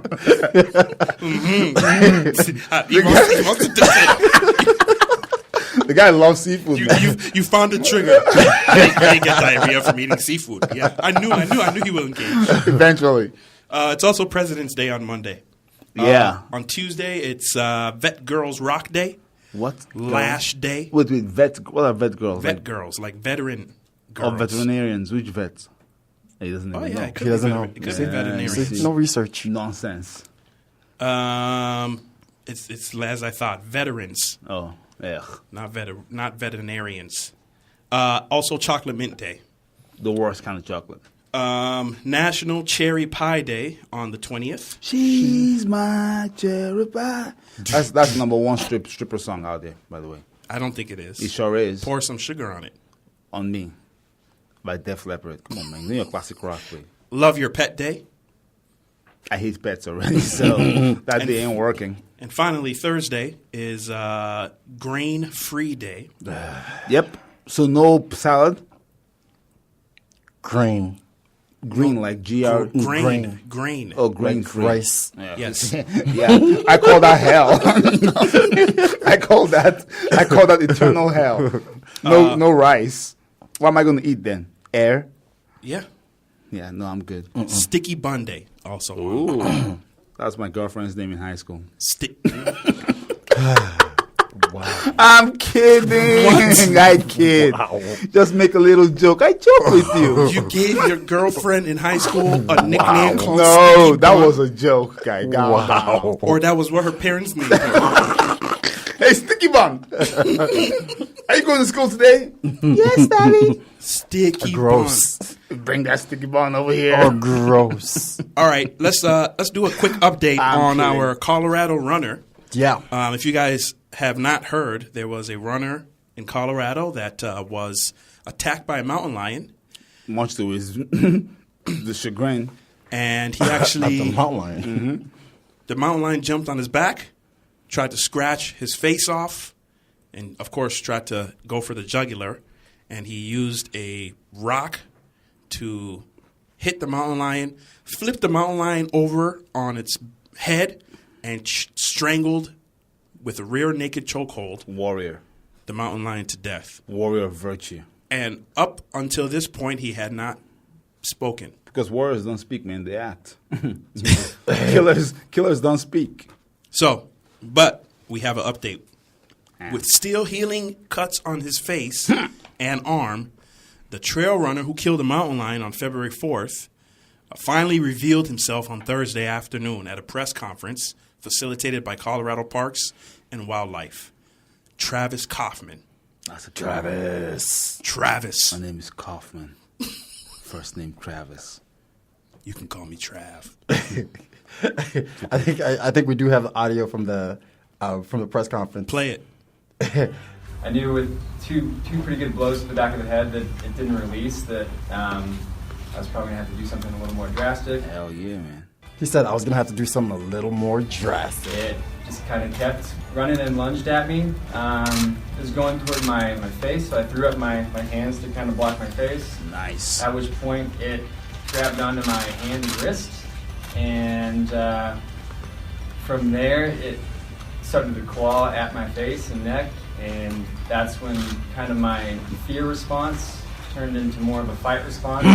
wants to do it. The guy loves seafood. You found a trigger. I didn't get diarrhea from eating seafood. Yeah, I knew he will engage. Eventually. It's also President's Day on Monday. Yeah. On Tuesday, it's Vet Girls Rock Day. What? Lash Day. Wait, vet. What are vet girls? Vet girls, like veteran girls. Oh, veterinarians. Which vets? He doesn't even know. It could He doesn't know. It could be veterinarian. See, no research. Nonsense. It's as I thought. Veterans, Oh, yeah. not veterinarians. Also, Chocolate Mint Day. The worst kind of chocolate. National Cherry Pie Day on the 20th. She's my cherry pie. That's number one stripper song out there, by the way. I don't think it is. It sure is. Pour some sugar on it. On Me by Def Leppard. Come on, man. Give me a classic rock, please. Love Your Pet Day. I hate pets already, so that day ain't working. And finally, Thursday is Grain Free Day. Yep. So no salad? Grain. Green, like GR. Grain. Oh, grain Like free. rice. Yeah. Yes. Yeah. I call that hell. I call that eternal hell. No rice. What am I going to eat then? Air? Yeah. Yeah, no, I'm good. Sticky Bun Day also. Ooh. That's my girlfriend's name in high school. Wow. I'm kidding. I kid. Wow. Just make a little joke. I joke with you. You gave your girlfriend in high school a nickname called No, Sticky that Bun? was a joke, guy. Wow. Or that was what her parents named her. Hey, Sticky Bun. Are you going to school today? Yes, Daddy. Sticky Gross. Bun. Bring that Sticky Bun over here. Oh, gross. All right, let's do a quick update on kidding. our Colorado runner. Yeah. If you guys have not heard, there was a runner in Colorado that was attacked by a mountain lion. Much to his the chagrin. And he Not actually, the mountain lion. the mountain lion jumped on his back, tried to scratch his face off, and of course tried to go for the jugular. And he used a rock to hit the mountain lion, flipped the mountain lion over on its head, and strangled with a rear naked chokehold Warrior. the mountain lion to death. Warrior of virtue. And up until this point, he had not spoken. Because warriors don't speak, man. They act. Killers don't speak. So, but we have an update. With still healing cuts on his face and arm, the trail runner who killed the mountain lion on February 4th finally revealed himself on Thursday afternoon at a press conference facilitated by Colorado Parks and Wildlife. Travis Kaufman. That's a Travis. My name is Kaufman. First name Travis. You can call me Trav. I think we do have audio from the press conference. Play it. I knew with two pretty good blows to the back of the head that it didn't release, that I was probably going to have to do something a little more drastic. Hell yeah, man. He said I was going to have to do something a little more drastic. It just kind of kept running and lunged at me. It was going toward my face, so I threw up my hands to kind of block my face. Nice. At which point it grabbed onto my hand and wrist, and from there it started to claw at my face and neck, and that's when kind of my fear response turned into more of a fight response.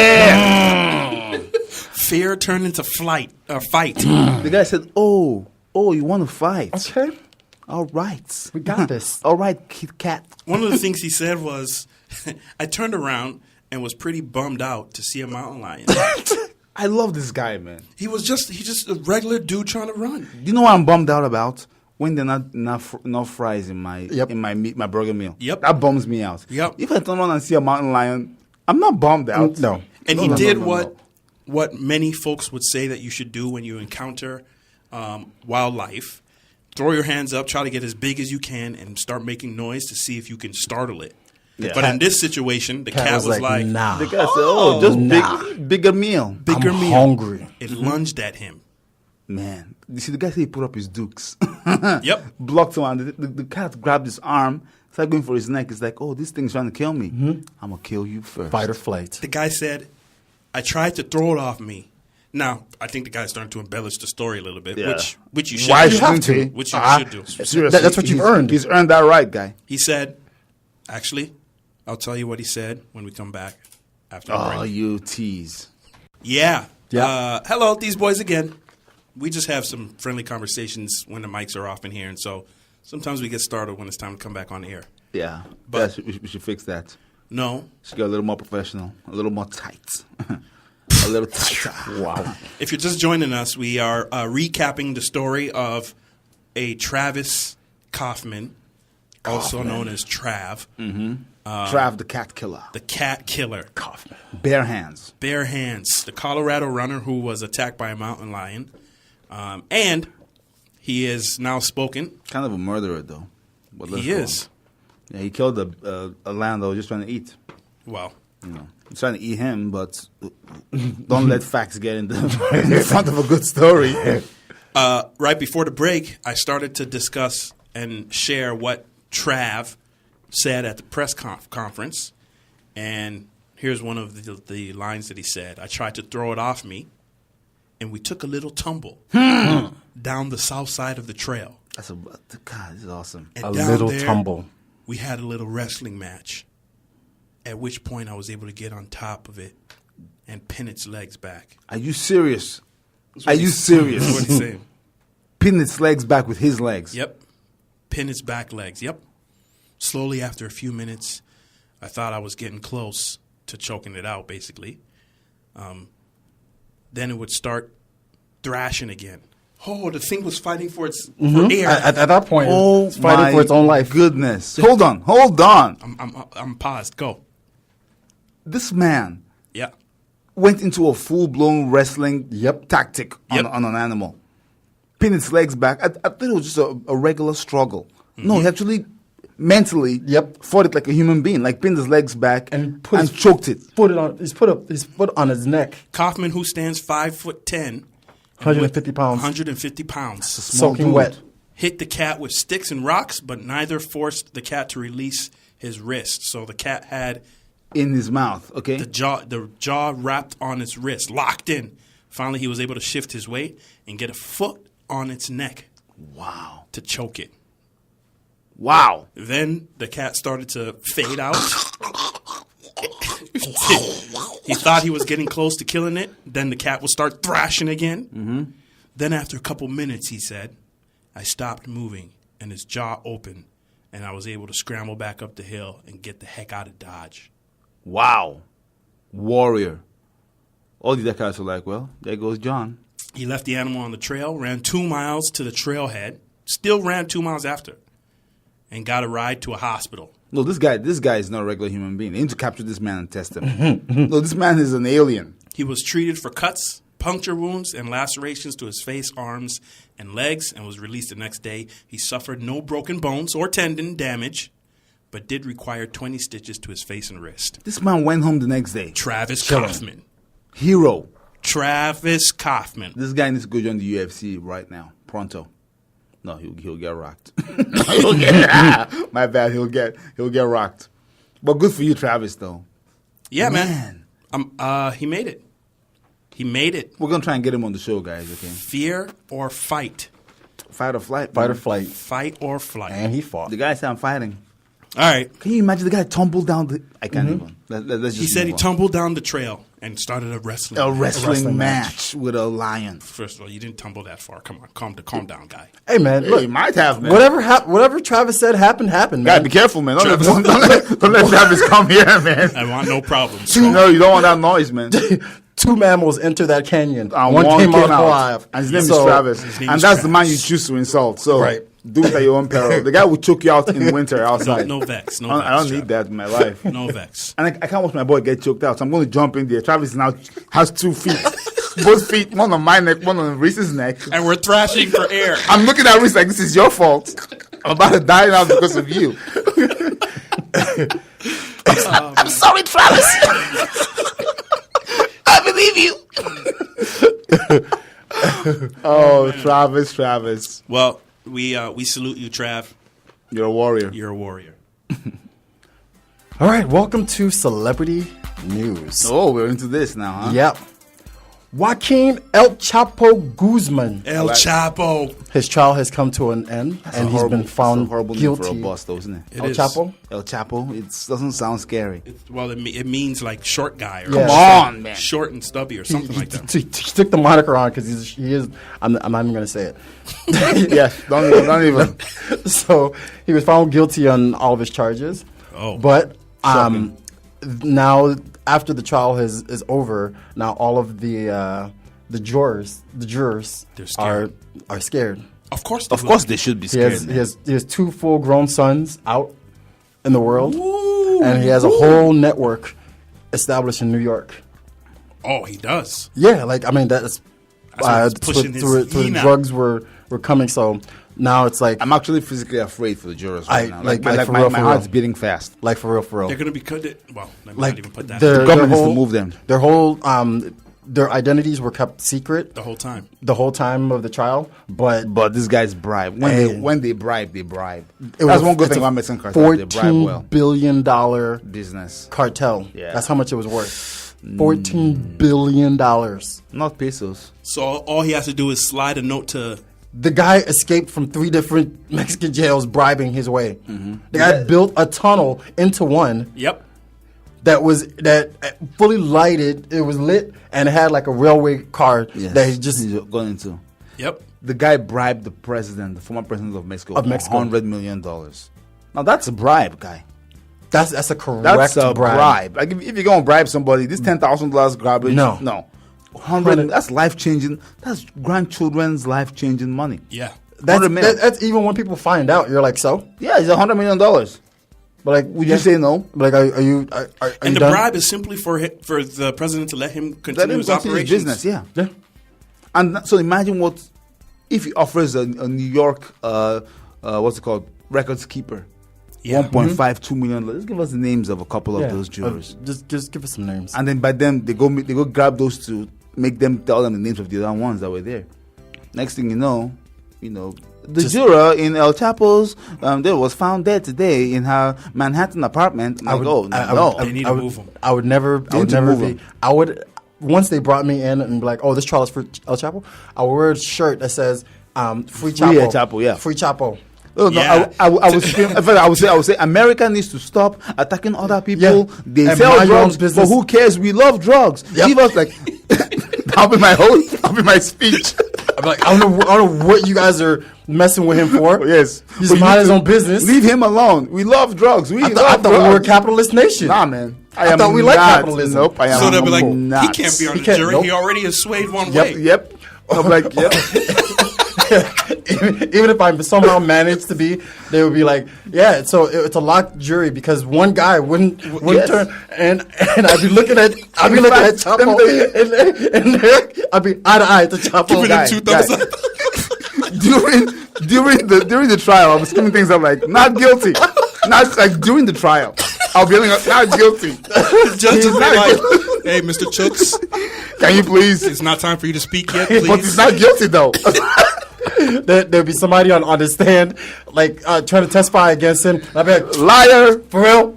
Yeah! Fear turned into fight. The guy said, oh, you want to fight? Okay. All right. We got this. All right, Kit Kat. One of the things he said was, I turned around and was pretty bummed out to see a mountain lion. I love this guy, man. He's just a regular dude trying to run. You know what I'm bummed out about? When there are not fries in my my burger meal. Yep. That bums me out. Yep. If I turn around and see a mountain lion, I'm not bummed out. No. And he did what many folks would say that you should do when you encounter wildlife. Throw your hands up, try to get as big as you can, and start making noise to see if you can startle it. Yeah. But in this situation, the cat was like, nah. The guy said, just bigger meal. bigger I'm meal. hungry. It lunged at him. Man, you see, the guy said he put up his dukes. Yep. Blocked him, and the cat grabbed his arm, started going for his neck. It's like, oh, this thing's trying to kill me. I'm going to kill you first. Fight or flight. The guy said, I tried to throw it off me. Now, I think the guy's starting to embellish the story a little bit, Yeah. which you should Why do. shouldn't he? Which you should do. Seriously, That's what you've earned. He's earned that right, guy. He said, actually, I'll tell you what he said when we come back after the Oh, break. you tease. Yeah. Yeah. Hello, these boys again. We just have some friendly conversations when the mics are off in here, and so sometimes we get started when it's time to come back on air. Yeah, But- we should fix that. No. Should get a little more professional, a little more tight. A little tighter. Wow. If you're just joining us, we are recapping the story of a Travis Kaufman, also known as Trav, Trav the cat killer. the cat killer. Kaufman. Bare hands. Bare hands, the Colorado runner who was attacked by a mountain lion. And he is now spoken. Kind of a murderer, though. But let's He go is. on. Yeah, he killed a lion that was just trying to eat. Well, You know, he's trying to eat him, but don't let facts get in front of a good story. right before the break, I started to discuss and share what Trav said at the press conference. And here's one of the lines that he said. I tried to throw it off me, and we took a little tumble down the south side of the trail. God, this is awesome. And A down little there, tumble. we had a little wrestling match, at which point I was able to get on top of it and pin its legs back. Are you serious? Are you serious? That's what he's saying. Pin its legs back with his legs. Yep. Pin its back legs. Yep. Slowly, after a few minutes, I thought I was getting close to choking it out, basically. Then it would start thrashing again. Oh, the thing was fighting for its for air. At that point, Oh, it's fighting for its own life. Goodness. Hold on. I'm paused. Go. This man Yeah. went into a full-blown wrestling tactic Yep. on an animal. Pinned its legs back. I thought it was just a regular struggle. No, he actually mentally fought it like a human being, like pinned his legs back And choked it. He's put his foot on his neck. Kaufman, who stands 5'10", 150 pounds. 150 pounds, Small Soaking dude. wet. hit the cat with sticks and rocks, but neither forced the cat to release his wrist. So the cat had In his mouth, okay? the jaw wrapped on its wrist, locked in. Finally, he was able to shift his weight and get a foot on its neck. Wow. To choke it. Wow. Then the cat started to fade out. He thought he was getting close to killing it. Then the cat would start thrashing again. Mm-hmm. Then after a couple minutes, he said, I stopped moving and his jaw opened and I was able to scramble back up the hill and get the heck out of Dodge. Wow. Warrior. All the other cats were like, well, there goes John. He left the animal on the trail, ran 2 miles to the trailhead, still ran 2 miles after, and got a ride to a hospital. No, this guy is not a regular human being. They need to capture this man and test him. No, this man is an alien. He was treated for cuts, puncture wounds, and lacerations to his face, arms, and legs, and was released the next day. He suffered no broken bones or tendon damage, but did require 20 stitches to his face and wrist. This man went home the next day. Travis Kaufman. Hero. Travis Kaufman. This guy needs to go join the UFC right now. Pronto. No, he'll get rocked. My bad. He'll get rocked. But good for you, Travis. Though. Yeah, man. He made it. He made it. We're gonna try and get him on the show, guys. Okay. Fear or fight. Fight or flight. Fight or man. flight. Fight or flight. And he fought. The guy said, "I'm fighting." All right. Can you imagine the guy tumbled down the? I can't even. Let's just He said he move on. tumbled down the trail and started a wrestling. a wrestling wrestling match with a lion. First of all, you didn't tumble that far. Come on, calm down, guy. Hey, man, Hey, look. he might have, man. Whatever Travis said happened, Gotta man. be careful, man. Don't let Travis come here, man. I want no problems. No, you don't want that noise, man. 2 mammals enter that canyon. And one came out alive. And his name is Travis. And that's the man you choose to insult. So do it at your own peril. The guy will choke you out in winter outside. No vex. I don't need that in my life. No vex. And I can't watch my boy get choked out. So I'm going to jump in there. Travis now has 2 feet. Both feet, one on my neck, one on Reese's neck. And we're thrashing for air. I'm looking at Reese like, this is your fault. I'm about to die now because of you. I'm sorry, Travis. I believe you. Oh, Travis. Well, we salute you, Trav. You're a warrior. You're a warrior. All right, welcome to Celebrity News. Oh, we're into this now, huh? Yep. Joaquin El Chapo Guzman. El Chapo. His trial has come to an end, and he's been found guilty. For a boss, though, isn't it? El Chapo? El Chapo. It doesn't sound scary. It means like short guy. Or Come on, man. Short and stubby or something like that. He took the moniker on because he is. I'm not even going to say it. Yeah, don't even. So he was found guilty on all of his charges. Oh, but now after the trial is over, now all of the jurors are scared. Of course they should be scared. He has 2 full-grown sons out in the world, Ooh. and he has a whole network established in New York. Oh, he does. Yeah, that's pushing through the drugs were coming. So now it's like I'm actually physically afraid for the jurors right now. My heart's beating fast. Like for real. They're going to be cut. Well, let me not even put that. The government needs to move them. Their whole their identities were kept secret the whole time of the trial. But this guy's bribe. When they bribe, they bribe. That's one good thing about Mexican cartel. They bribe well. $14 billion business cartel. Yeah. That's how much it was worth. $14 billion. Not pesos. So all he has to do is slide a note to. The guy escaped from 3 different Mexican jails bribing his way. Mm-hmm. The guy built a tunnel into one. Yep. That fully lighted. It was lit and it had like a railway car that he's gone into. Yep. The guy bribed the former president of Mexico, $100 million. Now that's a bribe, guy. That's a correct bribe. Like if you're gonna bribe somebody, this $10,000 garbage. No. 100. That's life changing. That's grandchildren's life changing money. Yeah. That's even when people find out, you're like, so? Yeah, it's $100 million. But like, would you say no? But like, are you and the done? bribe is simply for the president to let him continue his operations. Business, yeah. And so imagine what if he offers a New York, what's it called, records keeper, 1.52 million. Let's give us the names of a couple of those jurors. Just give us some names. And then by then they go grab those 2, make them tell them the names of the other ones that were there. Next thing you know, the juror in El Chapo's there was found dead today in her Manhattan apartment. They need to move him. I would never be. I would once they brought me in and be like, oh, this trial is for El Chapo. I would wear a shirt that says "Free Chapo." Free El Chapo, yeah. Free Chapo. No, I would scream. In fact, I would say America needs to stop attacking other people. Yeah. They sell drugs, but who cares? We love drugs. Yep. Give us like that'll be my speech. I'm like, I don't know what you guys are messing with him for. Yes, he's mind his own business. Leave him alone. We love drugs. I thought we were a capitalist nation. Nah, man. I thought we like capitalism. Nope, I am. So they'll be like, not. he can't be on the jury. Nope. He already has swayed one way. Yep. I'm like, yep. Even if I somehow managed to be, they would be like, yeah. So it's a locked jury because one guy wouldn't turn, and I'd be looking at Chapo, and I'd be eye to eye to Chapo. Giving him 2 thumbs up. During the trial, I was screaming things up like, not guilty. Not like during the trial. I'll be yelling, not guilty. The judge is like, hey, Mr. Chooks, can you please? It's not time for you to speak yet, please. But he's not guilty though. There'd be somebody on the stand, like trying to testify against him. I'd be like, liar, for real,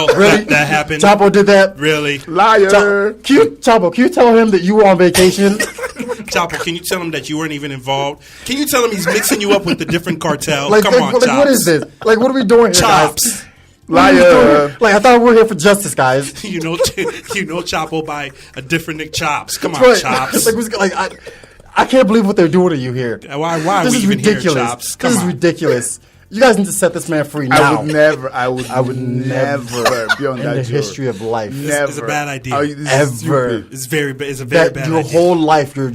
really, that happened. Chapo did that, really, liar. Chapo, can you tell him that you were on vacation? Chapo, can you tell him that you weren't even involved? Can you tell him he's mixing you up with the different cartels? Come on, Chops. What is this? Like, what are we doing here, Chops? Guys? Liar. Like, I thought we were here for justice, guys. you know Chapo by a different Nick Chops. Come on, Chops. I can't believe what they're doing to you here. Why this are we is even ridiculous. here, Chops? This is ridiculous. You guys need to set this man free now. I would never be on in that the jury. history of life. Never. It's a bad idea. Ever. It's a very bad Your idea. whole life, you're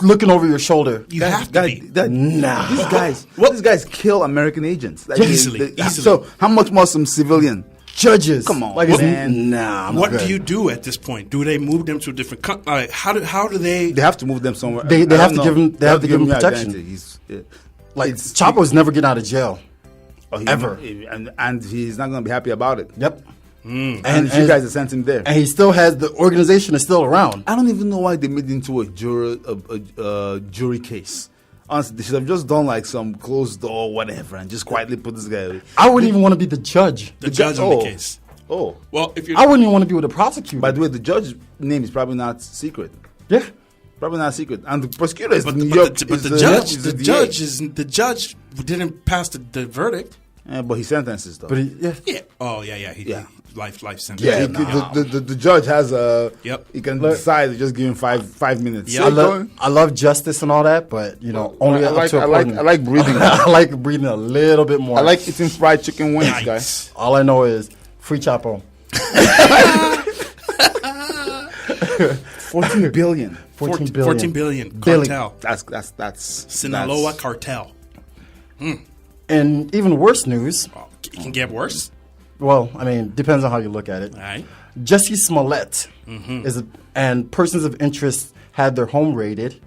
looking over your shoulder. You have to be. Nah. These guys kill American agents. Like, Easily. So how much more some civilian? Judges. Come on, like, man. Nah. I'm What good. do you do at this point? Do they move them to a different country? Like, how do they? They have to move them somewhere. They I have don't to give know. him. They have to give him their protection. identity. Like Chapo's never getting out of jail. Ever. And he's not going to be happy about it. Yep. And you guys have sent him there. And he still has the organization is still around. I don't even know why they made it into a jury case. Honestly, they should have just done like some closed door, whatever, and just quietly put this guy away. I wouldn't even want to be the judge. The judge on the case. Oh. Well, if you're, I wouldn't even want to be with the prosecutor. By the way, the judge's name is probably not secret. Yeah. Probably not secret. And the prosecutor is but New the York. the judge didn't pass the verdict. Yeah, but he sentences though. But Yeah. Oh yeah. He life sentence. Yeah, the judge has a. Yep. He can decide to just give him five minutes. Yeah. I love justice and all that, but only up to a point. I like breathing. I like breathing a little bit more. I like eating fried chicken wings, Nice. guys. All I know is free Chapo. 14 billion. 14 billion. 14 billion cartel. That's Sinaloa cartel. And even worse news. Oh, it can get worse. Well, I mean, depends on how you look at it. All right. Jesse Smollett and persons of interest had their home raided.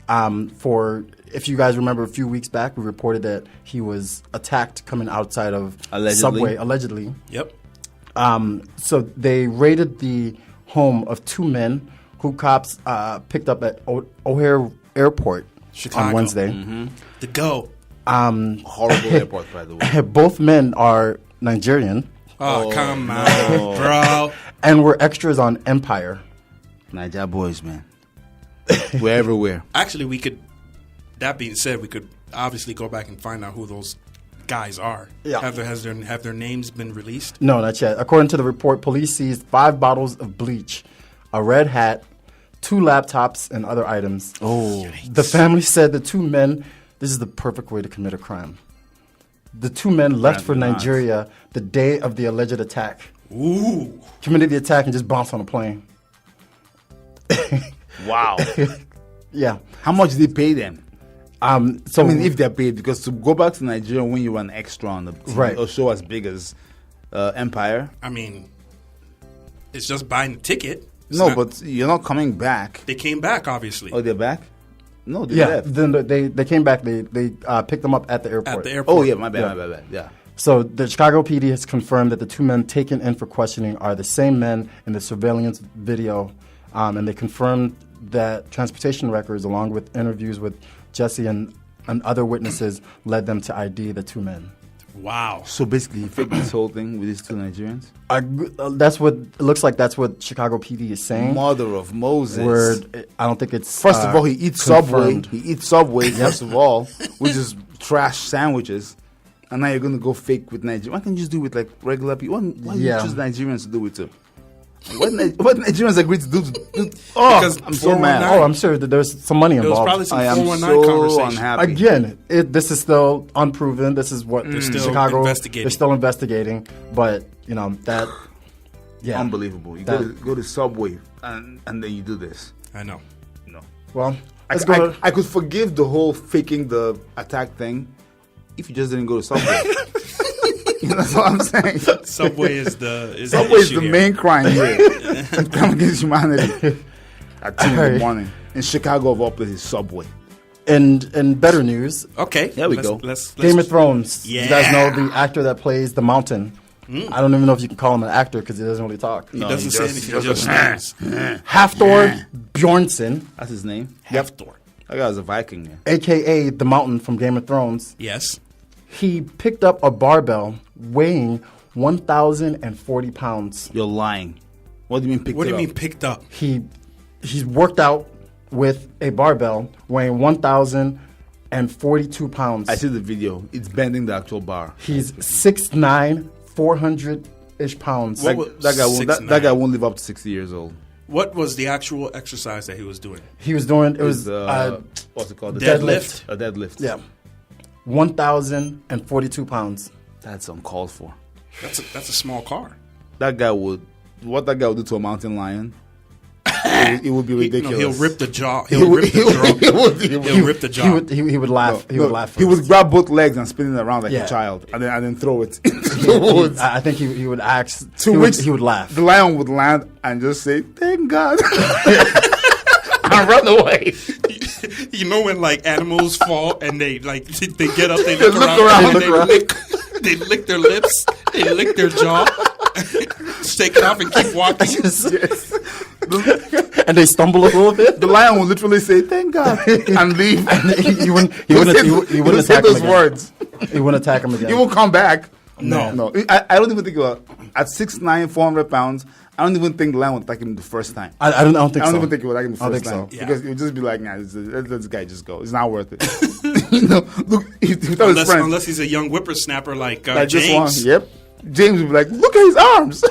For if you guys remember, a few weeks back, we reported that he was attacked coming outside of Subway, allegedly. Yep. So they raided the home of two men who cops picked up at O'Hare Airport Chicago. on Wednesday. The go. horrible airport, by the way. Both men are Nigerian Oh, come on, bro. and were extras on Empire. Niger boys, man. We're everywhere. Actually, we could. That being said, we could obviously go back and find out who those guys are. Yeah. Have their names been released? No, not yet. According to the report, police seized 5 bottles of bleach, a red hat, 2 laptops, and other items. Oh. The family said the 2 men, this is the perfect way to commit a crime. The 2 men left for Nigeria the day of the alleged attack. Ooh. Committed the attack and just bounced on a plane. Wow. Yeah. How much did they pay them? So I mean, if they're paid, because to go back to Nigeria when you were an extra on the TV Right. or show as big as Empire. I mean, it's just buying the ticket. It's No, not- but you're not coming back. they came back, obviously. Oh, they're back? No, they yeah, left. then they came back. They picked them up at the airport. At the airport. Oh, yeah, my bad. Yeah. So the Chicago PD has confirmed that the 2 men taken in for questioning are the same men in the surveillance video, and they confirmed that transportation records, along with interviews with Jesse and other witnesses, led them to ID the 2 men. Wow. So basically, he faked this whole thing with these 2 Nigerians? That's what it looks like. That's what Chicago PD is saying. Mother of Moses. Where I don't think it's First of all, he eats confirmed. Subway. He eats Subway, first of all, which is trash sandwiches. And now you're going to go fake with Nigeria. Why can't you just do it with like regular people? Why do you choose Nigerians to do it to? What Nigerians agreed to do? Because I'm so mad. Oh, I'm sure that there's some money There was involved. probably some I am 419 so conversation. unhappy. Again, this is still unproven. This is what still Chicago investigating. They're still investigating, but that. Yeah, Unbelievable. You go to Subway and then you do this. I know. No. Well, let's go. I could forgive the whole faking the attack thing if you just didn't go to Subway. You know what I'm saying? Subway is the Subway is issue the here. main crime here. Crime against humanity. At 2 in the Alright. morning. In Chicago, of all places, Subway. And better news, Okay. There we go. Let's Game of Thrones. Yeah. You guys know the actor that plays the Mountain. I don't even know if you can call him an actor because he doesn't really talk. He No, doesn't he say just- anything. He just stands. Hafthor Bjornsson, That's his name. Hafthor. That guy was a Viking, man. a.k.a. the Mountain from Game of Thrones. Yes. He picked up a barbell weighing 1,040 pounds. You're lying. What do you mean picked What do it you up? mean picked up? He's worked out with a barbell weighing 1,042 pounds. I see the video. It's bending the actual bar. He's 6'9", 400-ish pounds. That guy won't live up to 60 years old. What was the actual exercise that he was doing? He was doing, it was What's it called? Deadlift. A deadlift. yeah. 1,042 pounds. That's uncalled for. That's a small car. What that guy would do to a mountain lion, it would be ridiculous. He'll rip the jaw. He'll rip the jaw. He would laugh. He would laugh. He would first. grab both legs and spin it around like a child, and then throw it into the woods. I think he would ask. To he which would laugh. The lion would land and just say, "Thank God," and run away. You know when like animals fall and they get up, they They look look around, around. they lick their lips, they lick their jaw, take it off and keep walking. And they stumble a little bit. The lion would literally say, "Thank God," and leave. And he wouldn't say attack those him again. words. He wouldn't attack him again. He won't come back. No. I don't even think at 6'9", 400 pounds. I don't even think the lion would attack him the first time. I don't think so. I don't even think it would attack him the I first think time so. Yeah. because it would just be like, "Nah, let this guy just go. It's not worth it." Look, he told his friends, Unless he's a young whippersnapper like like this one. James. Yep. James would be like, "Look at his arms.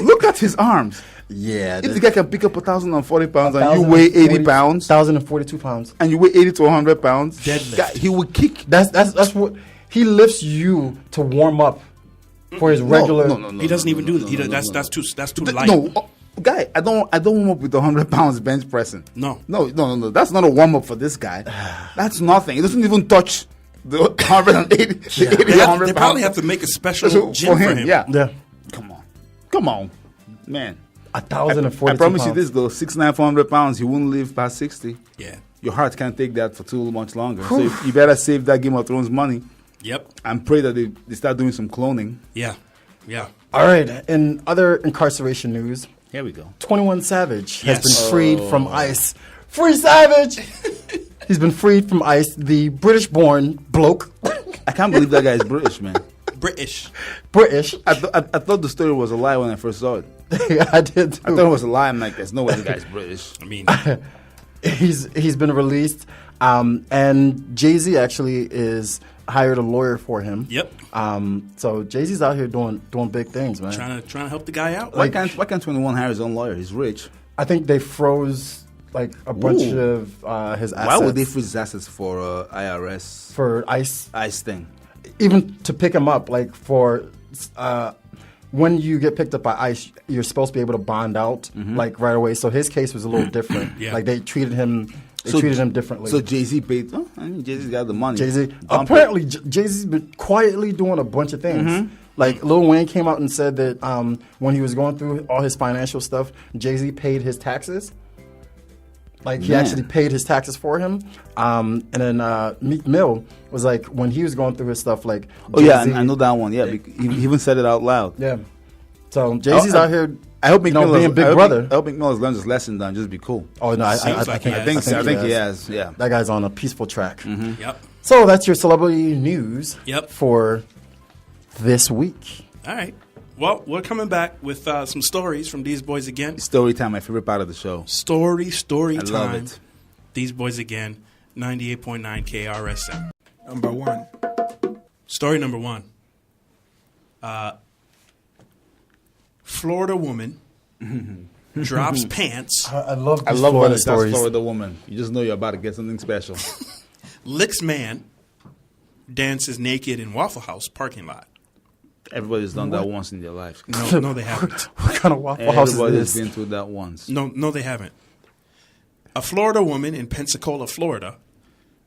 Look at his arms." Yeah. If the guy can pick up 1,040 pounds and you weigh 80 pounds, 1,042 pounds. and you weigh 80 to 100 pounds, Deadlift. guy, he would kick. That's what he lifts you to warm up for his regular. No, He doesn't even do that. That's too light. No, guy, I don't warm up with 100 pounds bench pressing. No. That's not a warm up for this guy. That's nothing. It doesn't even touch the 180. They probably have to make a special gym for him. Yeah. Come on, man. 1,042. I promise you pounds. this though: 6'9", 400 pounds, he wouldn't live past 60. Yeah. Your heart can't take that for too much longer. So you better save that Game of Thrones money Yep. and pray that they start doing some cloning. Yeah. Yeah. All right. In other incarceration news, Here we go. 21 Savage has Yes. been freed from ICE. Free Savage! He's been freed from ICE. The British-born bloke. I can't believe that guy is British, man. British. British. I thought the story was a lie when I first saw it. I did too. I thought it was a lie. I'm like, there's no way the guy's British. I mean, He's been released, and Jay-Z actually is hired a lawyer for him. Yep. So Jay-Z's out here doing big things, man. trying to help the guy out. Why can't 21 hire his own lawyer? He's rich. I think they froze like a bunch of his assets. Why would they freeze his assets for IRS for ICE? ICE thing? Even to pick him up, like for when you get picked up by ICE, you're supposed to be able to bond out like right away. So his case was a little different. Yeah. Like they treated him. Treated him differently. So Jay-Z paid. Oh, I mean, Jay-Z's got the money. Jay-Z. Apparently, Jay-Z's been quietly doing a bunch of things. Like Lil Wayne came out and said that when he was going through all his financial stuff, Jay-Z paid his taxes. Like he actually paid his taxes for him. And then Meek Mill was like, when he was going through his stuff, like Oh yeah, I know that one. Yeah, he even said it out loud. Yeah. So Jay-Z's out here. I hope Meek Mill being Big Brother. I hope Meek Mill has learned his lesson done. Just be cool. Oh no, I Seems like he think has. I think he has. Yeah. That guy's on a peaceful track. Yep. So that's your celebrity news. Yep. For this week. All right. Well, we're coming back with some stories from These Boys Again. Story time, my favorite part of the show. Story I time. love it. These Boys Again, 98.9 KRSM. Number one. Story number one. Florida woman drops pants, I love I these love when Florida it's stories. Florida woman. You just know you're about to get something special. licks man, dances naked in Waffle House parking lot. Everybody's done that once in their life. No, they haven't. What kind of Waffle House is Everybody's this? been through that once. No, they haven't. A Florida woman in Pensacola, Florida,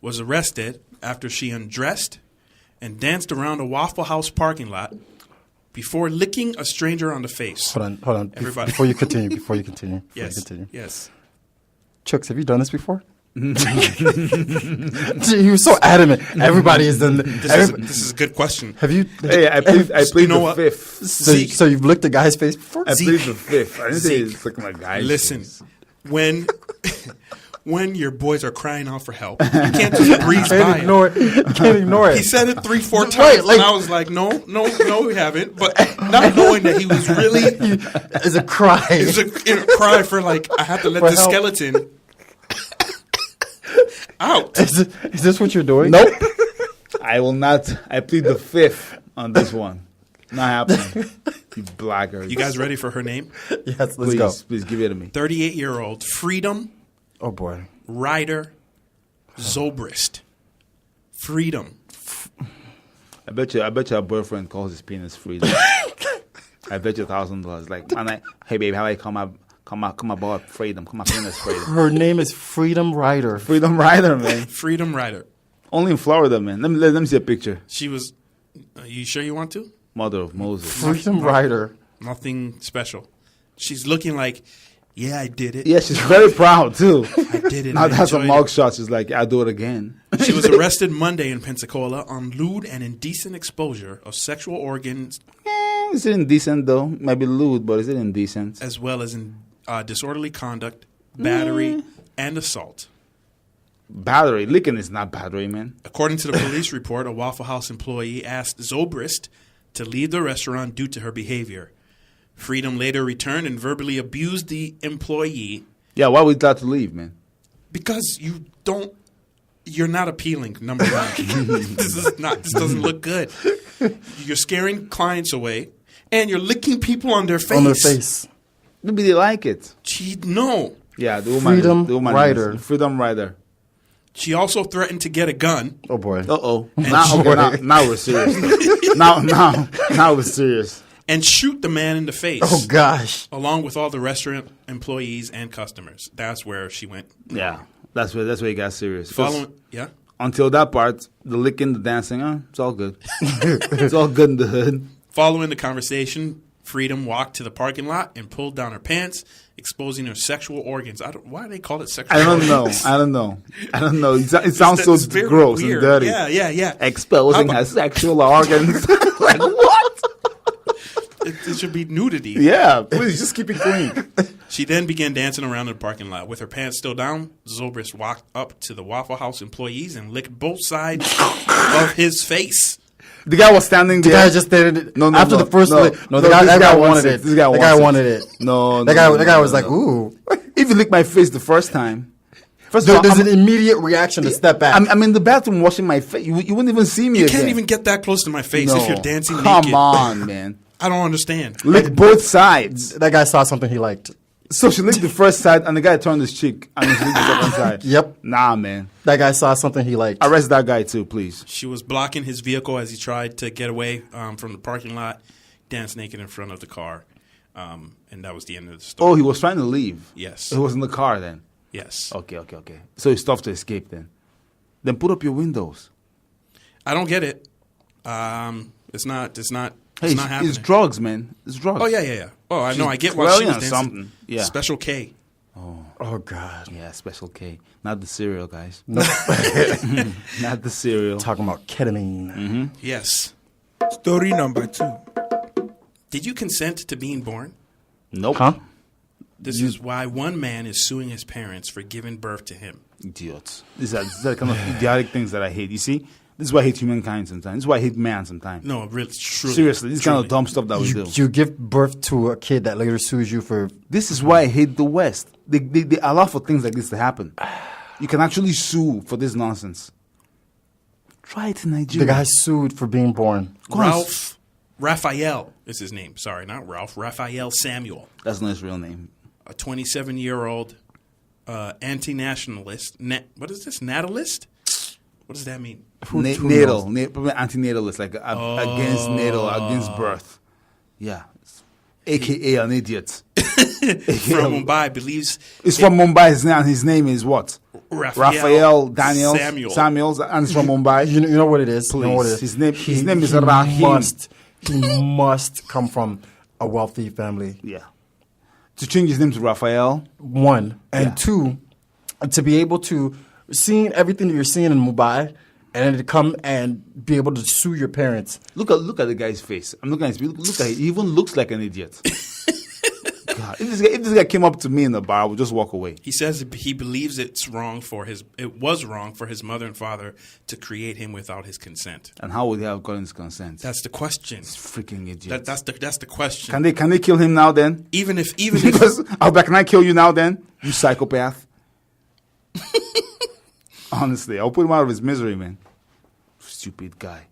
was arrested after she undressed and danced around a Waffle House parking lot before licking a stranger on the face. Hold on. Everybody. Before you continue. Yes. Continue. Yes. Chooks, have you done this before? He was so adamant. Everybody has done This is a good question. Have you? Hey, I played You know the what? fifth. So you've licked a guy's face before? I played the fifth. I didn't say Zeke. it's like my guy's Listen, face. when your boys are crying out for help, you can't just breeze by Can't it. ignore it. Can't ignore it. He said it 3-4 times, Right, like- and I was like, no, we haven't. But not knowing that he was really It's a cry. it's a cry for like, I have to let For the help. skeleton out. Is this what you're doing? Nope. I will not. I plead the fifth on this one. Not happening. You blackguards. You guys ready for her name? Yes, let's Please, go. please give it to me. 38-year-old Freedom Oh boy. Ryder Zobrist. Freedom. I bet you her boyfriend calls his penis freedom. I bet you $1,000. Like, hey babe, how I come about freedom? Come on, penis freedom. Her name is Freedom Rider. Freedom Rider, man. Freedom Rider. Only in Florida, man. Let me see a picture. She was. You sure you want to? Mother of Moses. Freedom Rider. Nothing special. She's looking like, yeah, I did it. Yeah, she's very proud too. I did it. Now that's a enjoyed mug shot. She's like, I'll do it again. She was arrested Monday in Pensacola on lewd and indecent exposure of sexual organs. Is it indecent though? Might be lewd, but is it indecent? As well as in disorderly conduct, battery, and assault. Battery. Licking is not battery, man. According to the police report, a Waffle House employee asked Zobrist to leave the restaurant due to her behavior. Freedom later returned and verbally abused the employee. Yeah, why would you have to leave, man? Because you're not appealing, number one. This doesn't look good. You're scaring clients away, and you're licking people on their face. On their face. Maybe they like it. No. Yeah, the woman. Rider. Freedom Rider. She also threatened to get a gun. Oh boy. Uh-oh. Now we're serious. now we're serious. And shoot the man in the face. Oh gosh. Along with all the restaurant employees and customers. That's where she went. Yeah, that's where it got serious. Yeah. Until that part, the licking, the dancing, it's all good. It's all good in the hood. Following the conversation, Freedom walked to the parking lot and pulled down her pants, exposing her sexual organs. Why do they call it sexual organs? I don't know. It sounds so gross weird. and dirty. Yeah. Exposing her sexual organs. Like, what? It should be nudity. Yeah, please, just keep it clean. She then began dancing around in the parking lot. With her pants still down, Zobrist walked up to the Waffle House employees and licked both sides of his face. The guy was standing there. The guy just did it. No, after the first lick. No, that guy wanted it. This guy wanted it. No, that guy was like, ooh. If you lick my face the first time, there's an immediate reaction to step back. I'm in the bathroom washing my face. You wouldn't even see me. You can't even get that close to my face if you're dancing naked. Come on, man. I don't understand. Lick both sides. That guy saw something he liked. So she licked the first side, and the guy turned his cheek, and he licked the second side. Yep. Nah, man. That guy saw something he liked. Arrest that guy too, please. She was blocking his vehicle as he tried to get away from the parking lot, danced naked in front of the car, and that was the end of the story. Oh, he was trying to leave. Yes. He was in the car then. Yes. Okay. So he stopped to escape then. Then put up your windows. I don't get it. It's not Hey, happening. It's drugs, man. It's drugs. Oh, yeah. Oh, I know. I get why why she was dancing. dancing. Something. Yeah. Special K. Oh, God. Yeah, Special K. Not the cereal, guys. No. Not the cereal. Talking about ketamine. Mm-hmm. Yes. Story number 2. Did you consent to being born? Nope. Huh? This is why one man is suing his parents for giving birth to him. Idiots. These are the kind of idiotic things that I hate. You see? This is why I hate humankind sometimes. This is why I hate man sometimes. No, really, truly. Seriously, this truly. kind of dumb stuff that we do. You give birth to a kid that later sues you for... This is why I hate the West. They allow for things like this to happen. You can actually sue for this nonsense. Try it in Nigeria. The guy sued for being born. Raphael is his name. Sorry, not Ralph. Raphael Samuel. That's not his real name. A 27-year-old anti-nationalist. What is this? Natalist? What does that mean? Natal. Probably anti-natalist, like against natal, against birth. Yeah. AKA an idiot. From Mumbai, believes... It's from Mumbai. His name is what? Raphael Daniels Samuels, and it's from Mumbai. You know what it is? Please. You know what it is? His name is Rahim. He must come from a wealthy family. Yeah. To change his name to Raphael. One. And two, to be able to... Seeing everything that you're seeing in Mumbai, and then to come and be able to sue your parents. Look at the guy's face. I'm looking at his face. Look at it. He even looks like an idiot. God, if this guy came up to me in the bar, I would just walk away. He says he believes it was wrong for his mother and father to create him without his consent. And how would he have gotten his consent? That's the question. It's freaking idiot. That's the question. Can they kill him now then? Even if because I'll be like, can I kill you now then? You psychopath. Honestly, I'll put him out of his misery, man. Stupid guy.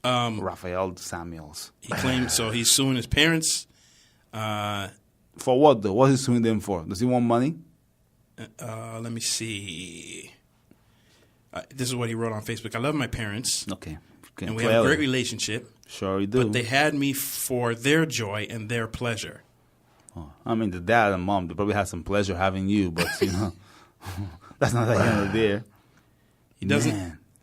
Raphael Samuels. He claims so. He's suing his parents. For what though? What is he suing them for? Does he want money? Let me see. This is what he wrote on Facebook. I love my parents. Okay. And we have a great relationship. Sure you do. But they had me for their joy and their pleasure. Oh, I mean, the dad and mom, they probably had some pleasure having you, but, that's not the end of the day.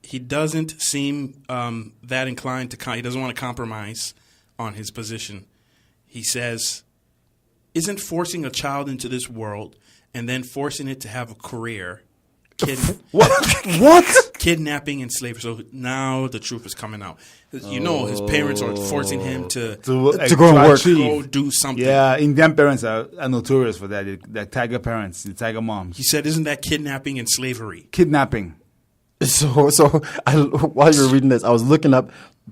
He doesn't seem that inclined to, he doesn't want to compromise on his position. He says, isn't forcing a child into this world and then forcing it to have a career What? Kidnapping and slavery. So now the truth is coming out. You know, his parents are forcing him to go and work. Go do something. Yeah, Indian parents are notorious for that. The tiger parents, the tiger moms. He said, isn't that kidnapping and slavery? Kidnapping. So while you were reading this, I was looking up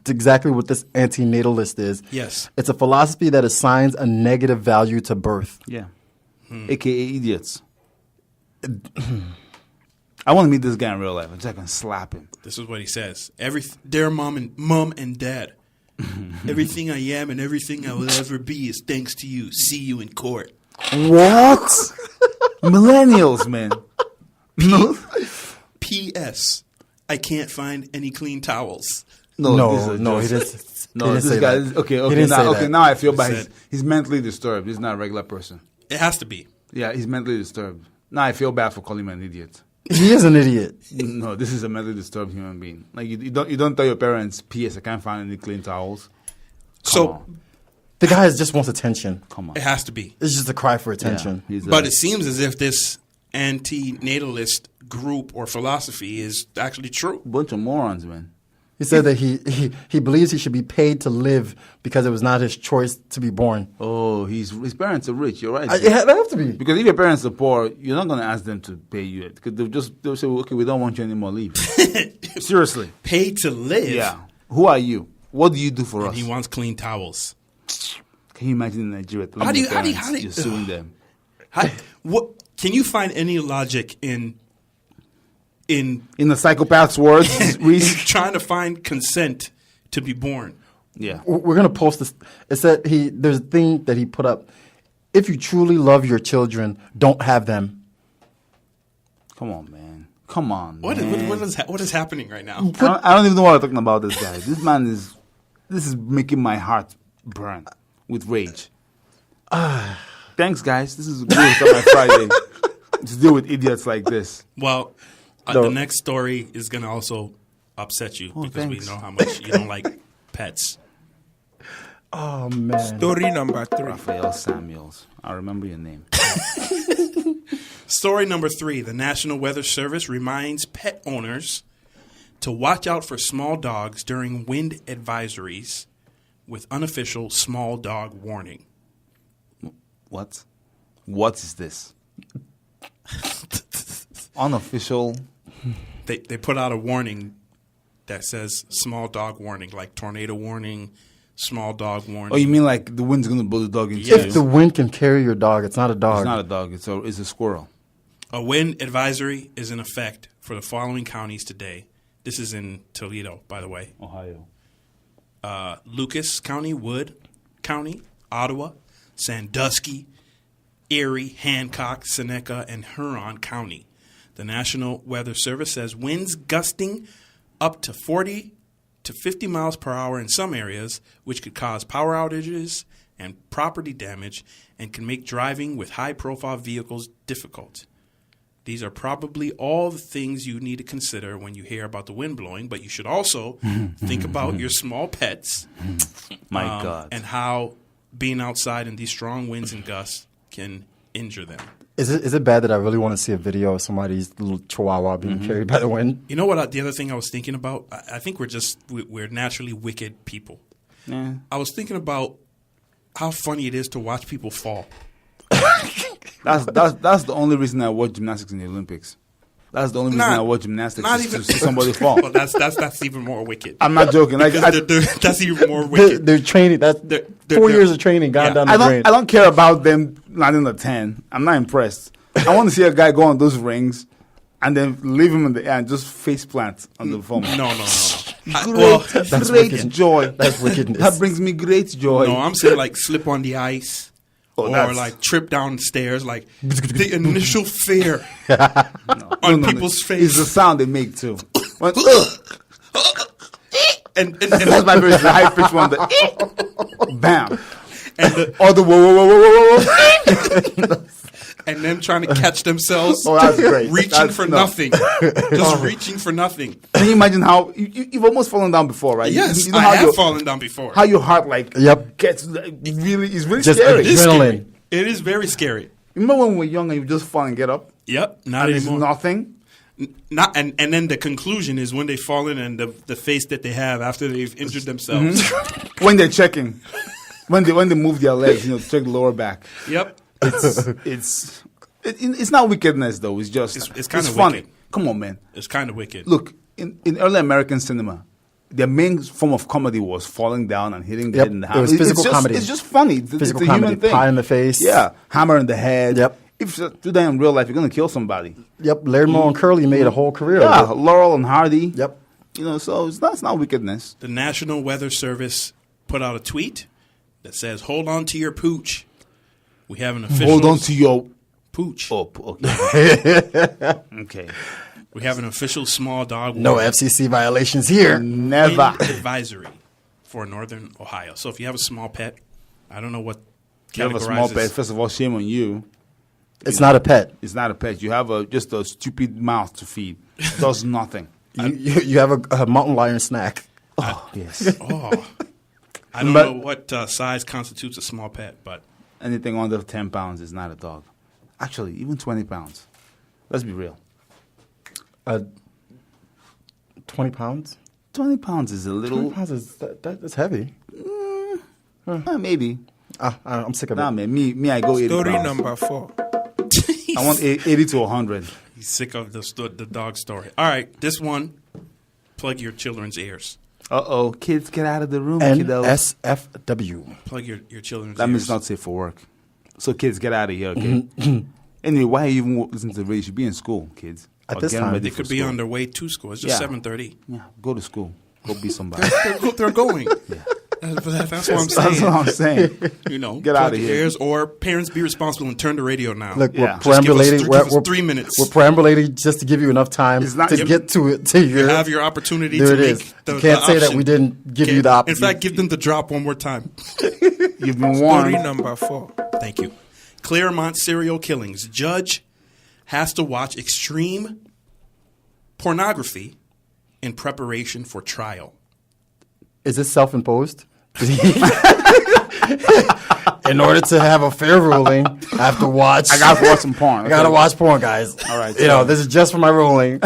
exactly what this antinatalist is. Yes. It's a philosophy that assigns a negative value to birth. Yeah. AKA idiots. I want to meet this guy in real life. I'm just going to slap him. This is what he says. Dear mom and dad, everything I am and everything I will ever be is thanks to you. See you in court. What? Millennials, man. No. P.S. I can't find any clean towels. No, he didn't. No, this guy. Now I feel bad. He's mentally disturbed. He's not a regular person. It has to be. Yeah, he's mentally disturbed. Now I feel bad for calling him an idiot. He is an idiot. No, this is a mentally disturbed human being. Like you don't tell your parents, P.S. I can't find any clean towels. Come on. The guy just wants attention. Come on, it has to be. It's just a cry for attention. Yeah, but it seems as if this anti-natalist group or philosophy is actually true. Bunch of morons, man. He said that he believes he should be paid to live because it was not his choice to be born. Oh, his parents are rich. You're right. They have to be. Because if your parents are poor, you're not going to ask them to pay you. Because they'll say, okay, we don't want you anymore. Leave. Seriously. Paid to live? Yeah. Who are you? What do you do for us? He wants clean towels. Can you imagine in Nigeria? How do you're suing them? Can you find any logic in the psychopath's words, Reese? Trying to find consent to be born. Yeah. We're going to post this. It said there's a thing that he put up. If you truly love your children, don't have them. Come on, man. Come on, what is happening right now? I don't even know what I'm talking about this guy. This is making my heart burn with rage. Thanks, guys. This is a good start my Friday to deal with idiots like this. Well, the next story is going to also upset you because we know how much you don't like pets. Oh, man. Story number 3. Raphael Samuels. I remember your name. Story number 3. The National Weather Service reminds pet owners to watch out for small dogs during wind advisories with unofficial small dog warning. What? What is this? Unofficial. They put out a warning that says small dog warning, like tornado warning, small dog warning. Oh, you mean like the wind's going to blow the dog into Yes. you? If the wind can carry your dog, it's not a dog. It's not a dog. It's a squirrel. A wind advisory is in effect for the following counties today. This is in Toledo, by the way. Ohio. Lucas County, Wood County, Ottawa, Sandusky, Erie, Hancock, Seneca, and Huron County. The National Weather Service says winds gusting up to 40 to 50 miles per hour in some areas, which could cause power outages and property damage and can make driving with high-profile vehicles difficult. These are probably all the things you need to consider when you hear about the wind blowing, but you should also think about your small pets. My God. And how being outside in these strong winds and gusts can injure them. Is it bad that I really want to see a video of somebody's little chihuahua being carried by the wind? You know what? The other thing I was thinking about, I think we're naturally wicked people. Yeah. I was thinking about how funny it is to watch people fall. That's the only reason I watch gymnastics in the Olympics. That's the only reason I watch gymnastics is to see somebody fall. Well, that's even more wicked. I'm not joking. Like that's even more wicked. They're training. That's 4 years of training gone down the drain. I don't care about them landing a 10. I'm not impressed. I want to see a guy go on those rings and then leave him in the air and just face plant on the foam. No. Great joy. That's wickedness. That brings me great joy. No, I'm saying like slip on the ice or like trip downstairs, like the initial fear on people's face. It's the sound they make too. And that's my very high pitch one. Bam. And the and them trying to catch themselves, that's great. Reaching for nothing, just reaching for nothing. Can you imagine how you've almost fallen down before, right? Yes, you know I have fallen down before. How your heart gets really just scary. Adrenaline. It is very scary. Remember when we were young and you just fall and get up? Yep, not and anymore. There's nothing. And then the conclusion is when they fall in and the face that they have after they've injured themselves. Mm-hmm. When they're checking. When they move their legs, to check the lower back. Yep. It's not wickedness though. It's just it's kind of funny. Wicked. Come on, man. It's kind of wicked. Look, in early American cinema, their main form of comedy was falling down and hitting the head in the house. It was physical comedy. It's just funny. Physical it's a comedy. human thing. Pie in the face. Yeah, hammer in the head. Yep. If you do that in real life, you're gonna kill somebody. Yep. Larry Moore and Curly made a whole career. Yeah, of it. Laurel and Hardy. Yep. So it's not wickedness. The National Weather Service put out a tweet that says, "Hold on to your pooch. We have an official Hold on to your pooch. Oh, okay. Okay. We have an official small dog No FCC violations here. Never. advisory for Northern Ohio. So if you have a small pet, I don't know what You have a small categorizes- pet. First of all, shame on you. It's not a pet. It's not a pet. You have just a stupid mouth to feed. It does nothing. You have a mountain lion snack. Oh, yes. Oh, I don't know what size constitutes a small pet, but Anything under 10 pounds is not a dog. Actually, even 20 pounds. Let's be real. 20 pounds? 20 pounds is a 20 little... pounds is that's heavy. Maybe. I'm sick of Nah, it. man. Me, I go 80 Story pounds. number 4. I want 80 to 100. he's sick of the dog story. All right, this one, plug your children's ears. Uh-oh. Kids, get out of the room, kiddos. NSFW. Plug your children's That ears. means not safe for work. So, kids, get out of here, okay? Anyway, why are you even listening to the radio? You should be in school, kids. At Or this getting time. ready They for could be school. on their way to school. It's just Yeah. 7:30. Yeah, go to school. Go be somebody. They're going. That's what I'm saying. That's what I'm saying. You know, Get plug out of your here. ears, or parents be responsible and turn the radio now. Look, Yeah. we're Just give us perambulating. give us 3 minutes. We're perambulating just to give you enough time It's not- to you- get to it. To You your, have your opportunity there to it make is. the You can't the say that option. we didn't give Okay. you the option. In fact, give them the drop one more time. You've been Story warned. number 4. Thank you. Claremont serial killings. Judge has to watch extreme pornography in preparation for trial. Is this self-imposed? In order to have a fair ruling, I have to watch. I got to watch some porn. I gotta watch porn, guys. All right, You know, this is just for my ruling.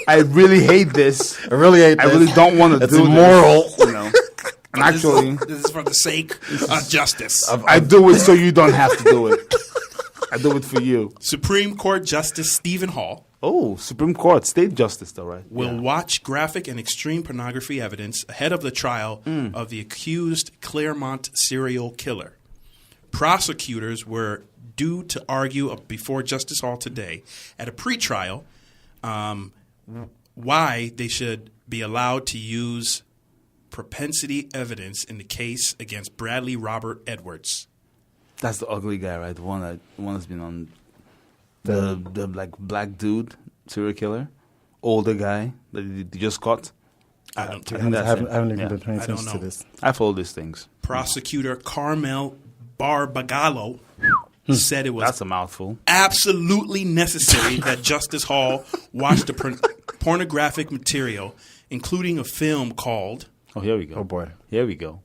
I really hate this. I really hate I this. really don't want to It's do immoral. this. You know. And actually, This is for the sake of justice. I do it so you don't have to do it. I do it for you. Supreme Court Justice Stephen Hall Oh, Supreme Court, state justice, though, right? will watch graphic and extreme pornography evidence ahead of the trial of the accused Claremont serial killer. Prosecutors were due to argue before Justice Hall today at a pretrial why they should be allowed to use propensity evidence in the case against Bradley Robert Edwards. That's the ugly guy, right? The one that's been on the like black dude serial killer, older guy that they just caught. I don't I know. think I that's haven't it. even been paying I don't attention to know. this. I follow these things. Prosecutor Carmel Barbagallo said it was That's a mouthful. absolutely necessary that Justice Hall watch the pornographic material, including a film called, Oh, here we go. Oh boy. Here we go.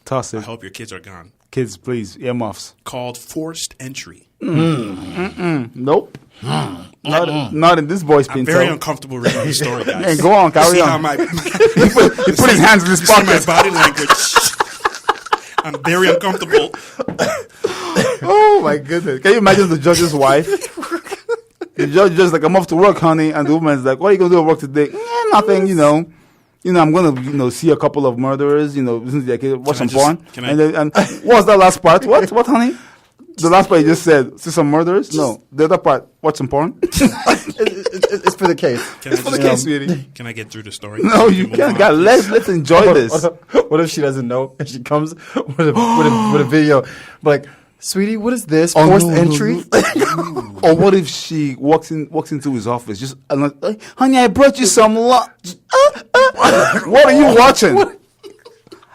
Toss I it. hope your kids are gone, Kids, please, earmuffs. called Forced Entry. Nope. Not in this boy's I'm pinto. very uncomfortable reading the story, guys. Hey, go on, carry See on. how my He put his hands in his see my pockets. body language. I'm very uncomfortable. Oh my goodness! Can you imagine the judge's wife? The judge just like, I'm off to work, honey, and the woman's like, what are you gonna do at work today? Nothing, you know. I'm gonna, see a couple of murderers, listen to their kids, watch some Can I porn. just- can I- And what was that last part? What, honey? The last part you just said, see some murderers? No. The other part, watch some porn? It's for the case. It's for the case, sweetie. Can I get through the story? No, you can't. God, let's enjoy this. What if she doesn't know and she comes with a video like, sweetie, what is this? Forced entry? Or what if she walks into his office just, honey, I brought you some lunch. What are you watching?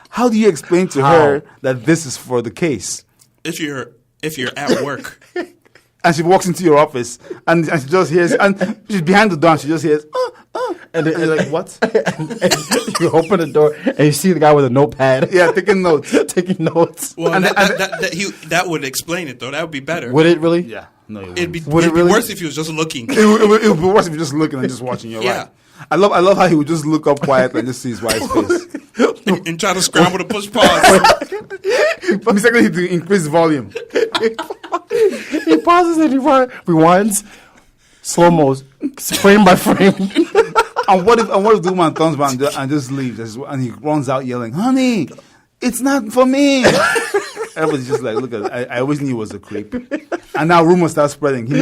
How do you explain to her that this is for the case? If you're at work. And she walks into your office and she just hears, and she's behind the door and she just hears, and you're like, what? and you open the door and you see the guy with a notepad. Yeah, taking notes. Taking notes. Well, that would explain it, though. That would be better. Would it really? Yeah. No, It'd be really? worse if he was just looking. It would be worse if you're just looking and just watching your Yeah. right. I love how he would just look up quietly and just see his wife's face. And try to scramble to push pause. Basically, to increase volume. He pauses and he rewinds, slow-mos, frame by frame. And what if the woman turns back and just leaves and he runs out yelling, honey, it's not for me. Everybody's just like, look at it. I always knew he was a creep. And now rumors start spreading. He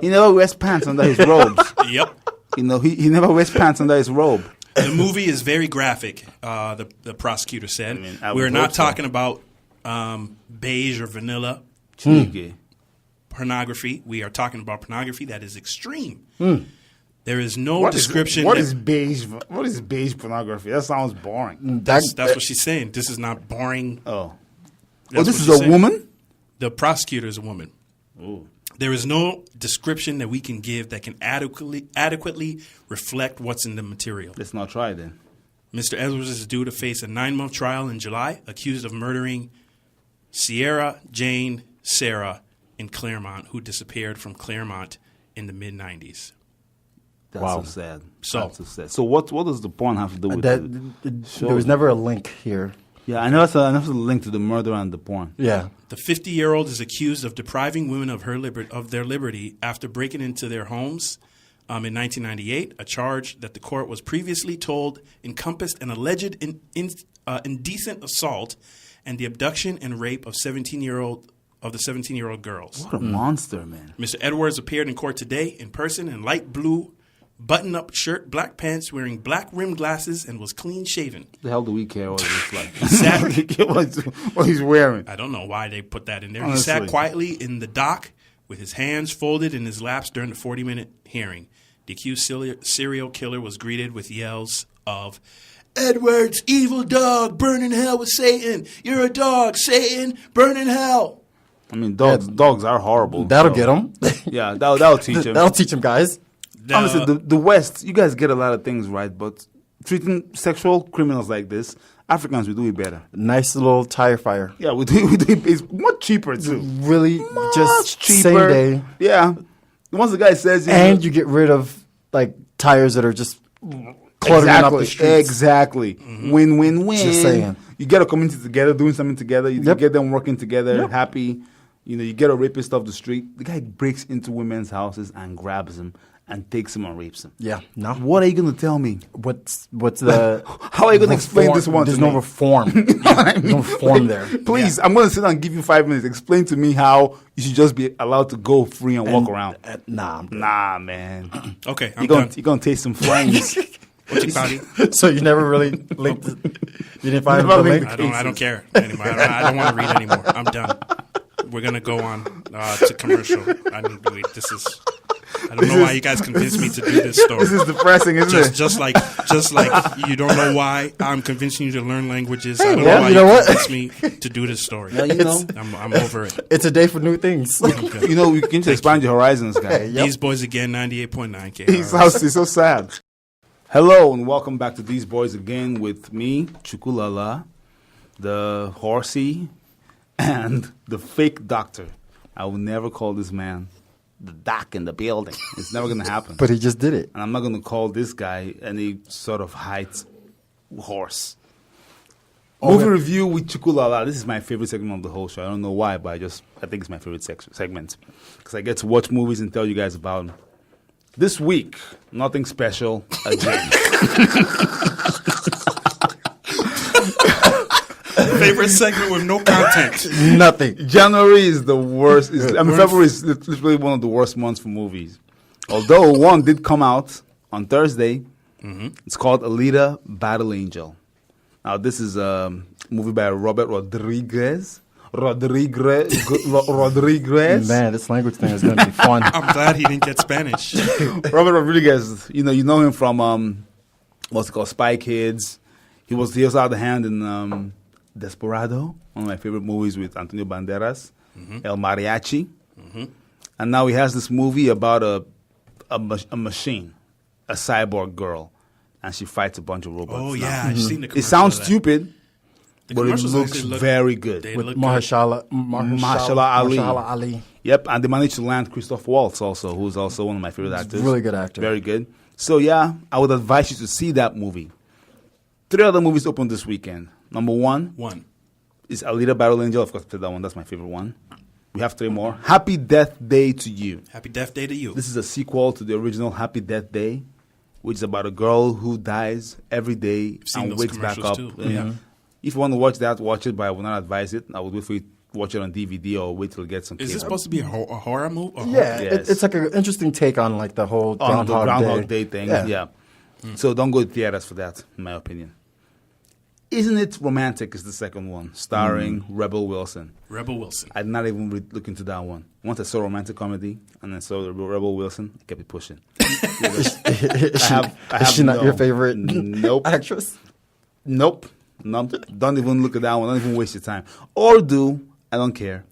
never wears pants under his robes. Yep. You know, he never wears pants under his robe. The movie is very graphic, the prosecutor said. We're not talking about beige or vanilla pornography. We are talking about pornography that is extreme. There is no description. What is beige pornography? That sounds boring. That's what she's saying. This is not boring. Oh. That's This what is she's a saying. woman? The prosecutor is a woman. Ooh. There is no description that we can give that can adequately reflect what's in the material. Let's not try then. Mr. Edwards is due to face a 9-month trial in July, accused of murdering Sierra Jane Sarah in Claremont, who disappeared from Claremont in the mid-90s. That's so sad. So So what does the porn have to do with that? the show? There was never a link here. Yeah, I never saw the link to the murder and the porn. Yeah. The 50-year-old is accused of depriving women of their liberty after breaking into their homes in 1998, a charge that the court was previously told encompassed an alleged indecent assault and the abduction and rape of the 17-year-old girls. What a monster, man. Mr. Edwards appeared in court today in person in light blue button-up shirt, black pants, wearing black rimmed glasses, and was clean-shaven. The hell do we care what it looks like? What he's wearing. I don't know why they put that in there. Honestly. He sat quietly in the dock with his hands folded in his laps during the 40-minute hearing. The accused serial killer was greeted with yells of, "Edwards, evil dog, burn in hell with Satan. You're a dog, Satan, burn in hell." I mean, dogs are horrible. That'll get him. Yeah, that'll teach him. That'll teach him, guys. Honestly, the West, you guys get a lot of things right, but treating sexual criminals like this, Africans, we do it better. Nice little tire fire. Yeah, we do it. It's much cheaper, too. Really, Much just cheaper. same day. Yeah. Once the guy says... And you get rid of, like, tires that are just cluttering up the streets. Exactly. Win, win, win. Just saying. You get a community together, doing something together. You Yep. get them working together, Yep. happy. You know, you get a rapist off the street. The guy breaks into women's houses and grabs them and takes him and rapes him. Yeah, no. What are you going to tell me? What's the... How are you going to explain this one There's to no me? reform. There's no reform there. Please, I'm going to sit down and give you 5 minutes. Explain to me how you should just be allowed to go free and walk around. Nah, man. Okay, I'm You're done. going to taste some flames. What's your body? So you never really linked it? You didn't find Never the linked link? I don't care anymore. I don't want to read anymore. I'm done. We're going to go on to commercial. I need to wait. I don't know why you guys convinced me to do this story. This is depressing, isn't it? Just like you don't know why I'm convincing you to learn languages. I don't yeah, know why you know what? convinced me to do this story. Yeah, you know. I'm over it. It's a day for new things. You know, you can just expand your horizons, guy. Hey, yep. These boys again, 98.9 K. He's so sad. Hello, and welcome back to These Boys Again with me, Chukulala, the horsey, and the fake doctor. I will never call this man the doc in the building. It's never going to happen. But he just did it. And I'm not going to call this guy any sort of height horse. Movie review with Chukulala. This is my favorite segment of the whole show. I don't know why, but I think it's my favorite segment. Because I get to watch movies and tell you guys about them. This week, nothing special again. favorite segment with no content. Nothing. January is the worst. February is literally one of the worst months for movies. Although one did come out on Thursday. It's called Alita: Battle Angel. Now, this is a movie by Robert Rodriguez. Rodriguez. Man, this language thing is going to be fun. I'm glad he didn't get Spanish. Robert Rodriguez, you know him from what's it called, Spy Kids. He also had a hand in Desperado, one of my favorite movies with Antonio Banderas, El Mariachi, and now he has this movie about a machine, a cyborg girl, and she fights a bunch of robots. Oh yeah, I've seen the commercial. It sounds stupid, but it commercials looks actually very good. With Mahershala Ali. Yep, and they managed to land Christoph Waltz also, who's also one of my favorite actors. Really good actor. Very good. So yeah, I would advise you to see that movie. 3 other movies open this weekend. Number one is Alita: Battle Angel. Of course, I played that one. That's my favorite one. We have 3 more. Happy Death Day to You. Happy Death Day to You. This is a sequel to the original Happy Death Day, which is about a girl who dies every day and wakes back up. Yeah. If you want to watch that, watch it, but I would not advise it. I would wait for you to watch it on DVD or wait till it gets some Is cable. this supposed to be a horror movie? Yeah, Yes. it's like an interesting take on like the whole Groundhog Day thing. Yeah. Yeah. So don't go to theaters for that, in my opinion. Isn't It Romantic is the second one, starring Rebel Wilson. Rebel Wilson. I did not even look into that one. Once I saw romantic comedy and then saw Rebel Wilson, I kept it pushing. Is she not your favorite actress? Nope. Don't even look at that one. Don't even waste your time. Or do. I don't care.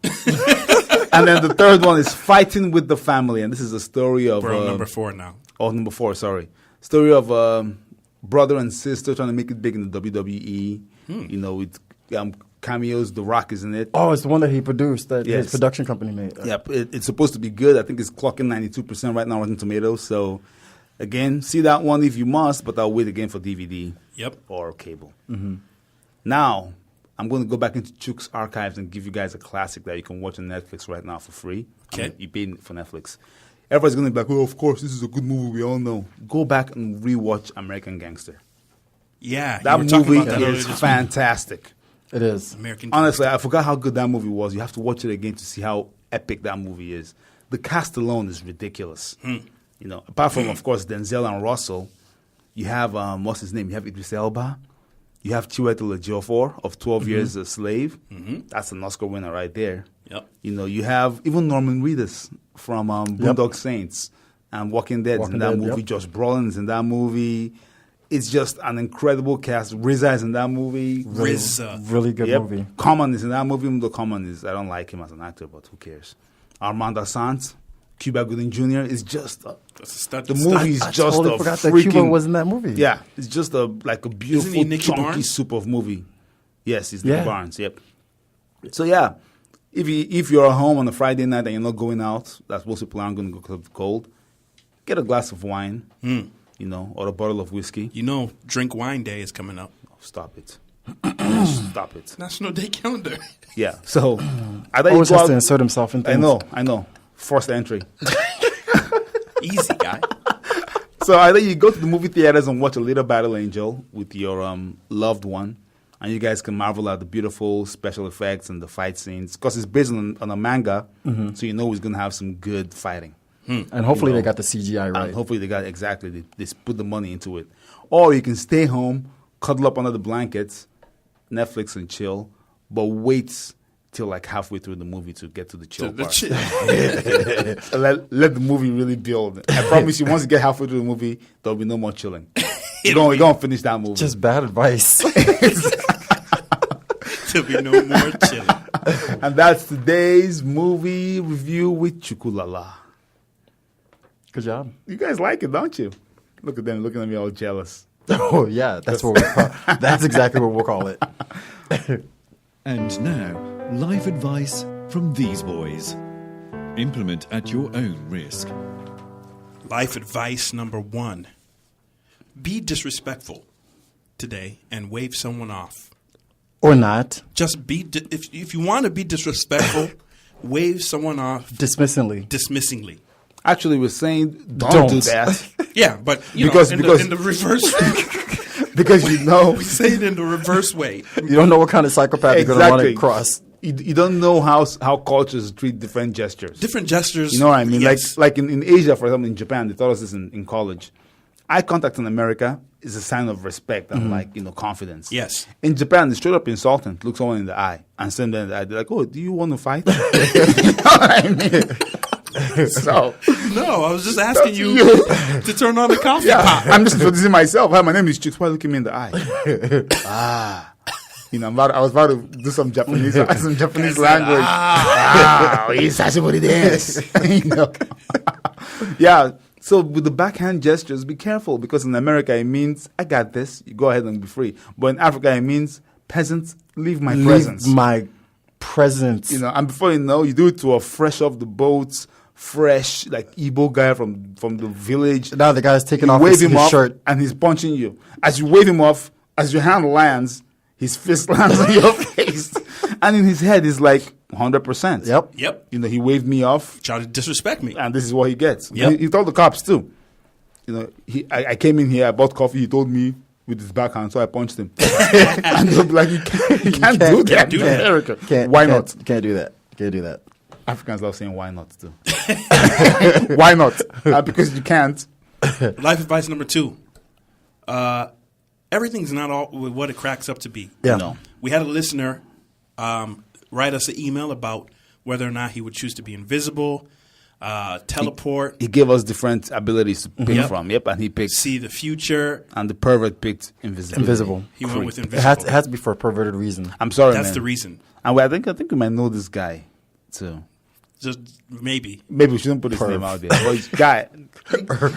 And then the third one is Fighting with the Family. And this is a story of... We're on number 4 now. Oh, number 4, sorry. Story of brother and sister trying to make it big in the WWE. You know, with cameos. The Rock is in it. Oh, it's the one that he produced that Yes. his production company made. Yep, it's supposed to be good. I think it's clocking 92% right now on Rotten Tomatoes. So, again, see that one if you must, but I'll wait again for DVD. Yep. Or cable. Now, I'm going to go back into Chuk's archives and give you guys a classic that you can watch on Netflix right now for free. Okay. I mean, you paid for Netflix. Everybody's going to be like, oh, of course, this is a good movie. We all know. Go back and rewatch American Gangster. Yeah. That you were talking movie about that earlier is this fantastic. It is. week. American Honestly, I forgot how good that movie was. You have to watch it again to see how epic that movie is. The cast alone is ridiculous. You know, apart from, of course, Denzel and Russell, you have, what's his name? You have Idris Elba. You have Chiwetel Ejiofor of 12 Years a Slave. That's an Oscar winner right there. Yep. You know, you have even Norman Reedus from Boondock Saints and Walking Dead in that movie. Yep. Josh Brolin's in that movie. It's just an incredible cast. RZA is in that movie. Really good movie. Common is in that movie, even though Common is, I don't like him as an actor, but who cares? Armando Sanz, Cuba Gooding Jr. is just, the movie is I just totally a forgot freaking, that Cuba was in that movie. Yeah, it's just like a beautiful, Isn't he Nicky chunky Barnes? soup of movie. Yes, he's Nicky Yeah. Barnes, yep. So yeah, if you're at home on a Friday night and you're not going out, that's most people aren't going to go because of the cold, get a glass of wine, you know, or a bottle of whiskey. You know, Drink Wine Day is coming up. Stop it. Stop it. National Day calendar. Yeah, so I thought Always you go has to out. insert himself in things. I know. Forced entry. Easy, guy. So either you go to the movie theaters and watch Alita: Battle Angel with your loved one, and you guys can marvel at the beautiful special effects and the fight scenes, because it's based on a manga, so you know he's going to have some good fighting. And hopefully You know, they got the CGI right. And hopefully they put the money into it. Or you can stay home, cuddle up under the blankets, Netflix and chill, but wait till like halfway through the movie to get to the chill part. Let the movie really build. I promise you, once you get halfway through the movie, there'll be no more chilling. You're going to finish that movie. Just bad advice. There'll be no more chilling. And that's today's movie review with Chukulala. Good job. You guys like it, don't you? Look at them looking at me all jealous. Oh yeah, that's what that's exactly what we'll call it. And now, life advice from these boys. Implement at your own risk. Life advice number 1. Be disrespectful today and wave someone off. Or not. Just be, if you want to be disrespectful, wave someone off dismissingly. Actually, we're saying don't do that. Yeah, but Because in the reverse. because you know. We say it in the reverse way. You don't know what kind of psychopath you're going to run across. You don't know how cultures treat different gestures. Different gestures. You know what I mean? Yes. Like in Asia, for example, in Japan, they taught us this in college. Eye contact in America is a sign of respect and confidence. Yes. In Japan, it's straight up insulting to look someone in the eye and send them in the eye. They're like, "Oh, do you want to fight?" You know what I mean? So no, I was just asking you to turn on the coffee pot. I'm just introducing myself. Hi, my name is Chicks. Why look at me in the eye? You know, I was about to do some Japanese language. You know. Yeah. So with the backhand gestures, be careful because in America it means I got this. You go ahead and be free. But in Africa it means peasants, leave my presence. Leave my presence. You know, and before you know, you do it to a fresh off the boats, fresh like Igbo guy from the village. Now the guy's taking off his shirt and he's punching you. As you wave him off, as your hand lands, his fist lands on your face, and in his head he's like 100%. Yep. You know, he waved me off. Tried to disrespect me, and this is what he gets. Yep. He told the cops too. You know, I came in here, I bought coffee. He told me with his backhand, so I punched him. And they'll be like, you can't do that in America. Why not? You can't do that. You can't do that. Africans love saying why not too. Why not? Because you can't. Life advice number 2. Everything's not all what it cracks up to be. Yeah. No. We had a listener write us an email about whether or not he would choose to be invisible, teleport. He gave us different abilities to pick from. Yep, and he picked see the future. And the pervert picked invisible. He went with invisible. It has to be for a perverted reason. I'm sorry, That's man. the reason. And I think we might know this guy too. Just maybe. Maybe we shouldn't put his name out there. Well, guy,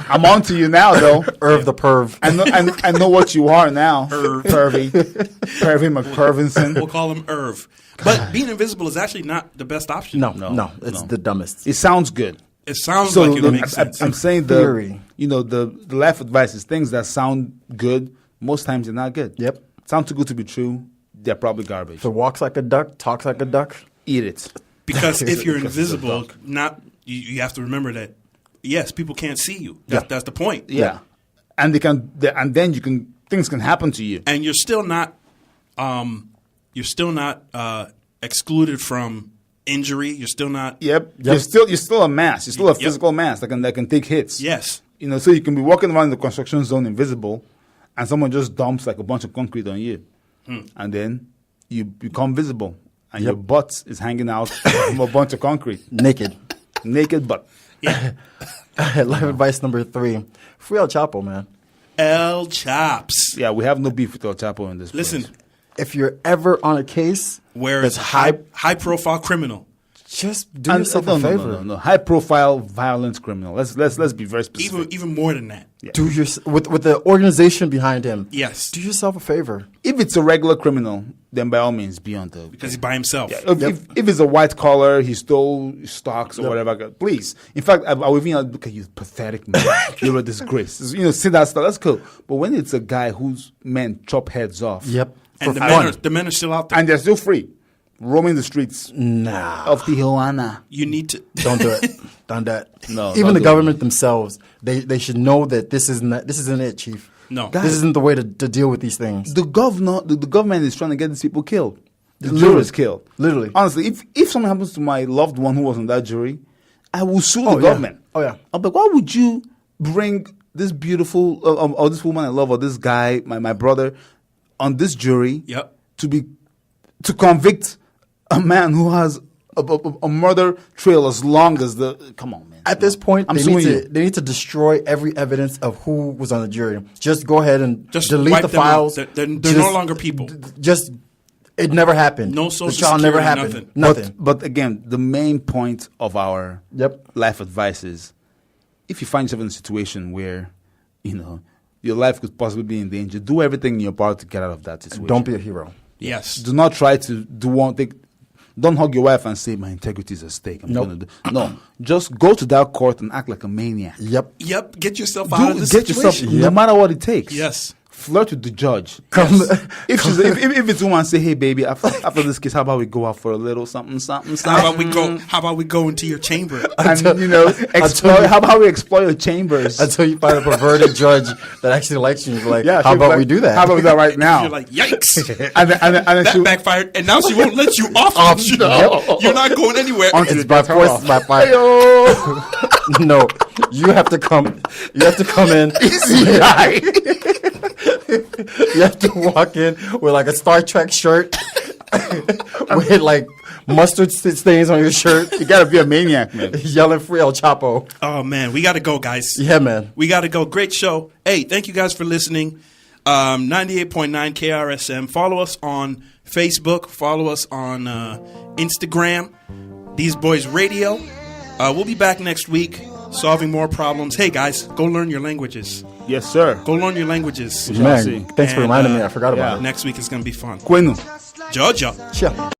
I'm on to you now, though. Irv the perv. I know what you are now. Pervy McPervinson. We'll call him Irv. But being invisible is actually not the best option. No. It's the dumbest. It sounds good. It sounds like it makes sense. I'm saying theory. The life advice is things that sound good. Most times they're not good. Yep. Sound too good to be true. They're probably garbage. So walks like a duck, talks like a duck. Eat it. Because if you're invisible, you have to remember that yes, people can't see you. That's the point. Yeah. And then things can happen to you. And you're still not excluded from injury. You're still not. Yep. You're still a mass. You're still a physical mass that can take hits. Yes. You know, so you can be walking around the construction zone invisible, and someone just dumps like a bunch of concrete on you, and then you become visible, and your butt is hanging out from a bunch of concrete, naked butt. Yeah. Life advice number 3: free El Chapo, man. El Chaps. Yeah, we have no beef with El Chapo in this. Listen, place. If you're ever on a case where it's high profile criminal, just do yourself a favor. No. High profile violent criminal. Let's be very specific. Even more than that. Yeah. Do with the organization behind him. Yes. Do yourself a favor. If it's a regular criminal, then by all means be on the because he's by himself. Yeah. If it's a white collar, he stole stocks or whatever. Please, in fact, I would even look at you, pathetic man. You're a disgrace. See that stuff. That's cool. But when it's a guy whose men chop heads off, and the men are still out there, and they're still free, roaming the streets of Tijuana. You need to don't do it. Don't do it. No, even the government themselves, they should know that this isn't it, Chief. No, this isn't the way to deal with these things. The government is trying to get these people killed. The jurors killed. Literally. Honestly, if something happens to my loved one who was on that jury, I will sue the government. Oh yeah. I'll be like, why would you bring this beautiful or this woman I love or this guy, my brother, on this jury to convict a man who has a murder trail as long as the come on, man. At this point, they need to destroy every evidence of who was on the jury. Just go ahead and just delete the files. They're no longer people. It never happened. No social the trial security, never happened. Nothing. But again, the main point of our life advice is if you find yourself in a situation where, your life could possibly be in danger, do everything in your power to get out of that situation. Don't be a hero. Yes. Do not try to do one thing. Don't hug your wife and say, my integrity is at stake. No. Just go to that court and act like a maniac. Yep. Get yourself out of this situation. No matter what it takes. Yes. flirt with the judge. If it's a woman, say, hey baby, after this kiss, how about we go out for a little something. How about we go into your chamber? And how about we explore your chambers until you find a perverted judge that actually likes you. You're like, how about we do that? How about we do that right now? You're like, yikes. and then that backfired, and now she won't let you off. You're not going anywhere. It's by force, by fire. No, you have to come in. You have to walk in with like a Star Trek shirt with like mustard stains on your shirt. You gotta be a maniac, man. Yelling free El Chapo. Oh man, we gotta go, guys. Yeah, man. We gotta go. Great show. Hey, thank you guys for listening. 98.9 KRSM. Follow us on Facebook. Follow us on Instagram. These Boys Radio. We'll be back next week solving more problems. Hey guys, go learn your languages. Yes, sir. Go learn your languages. Man, thanks for reminding me. I forgot about it. Next week is going to be fun. Bueno. Georgia. Sure.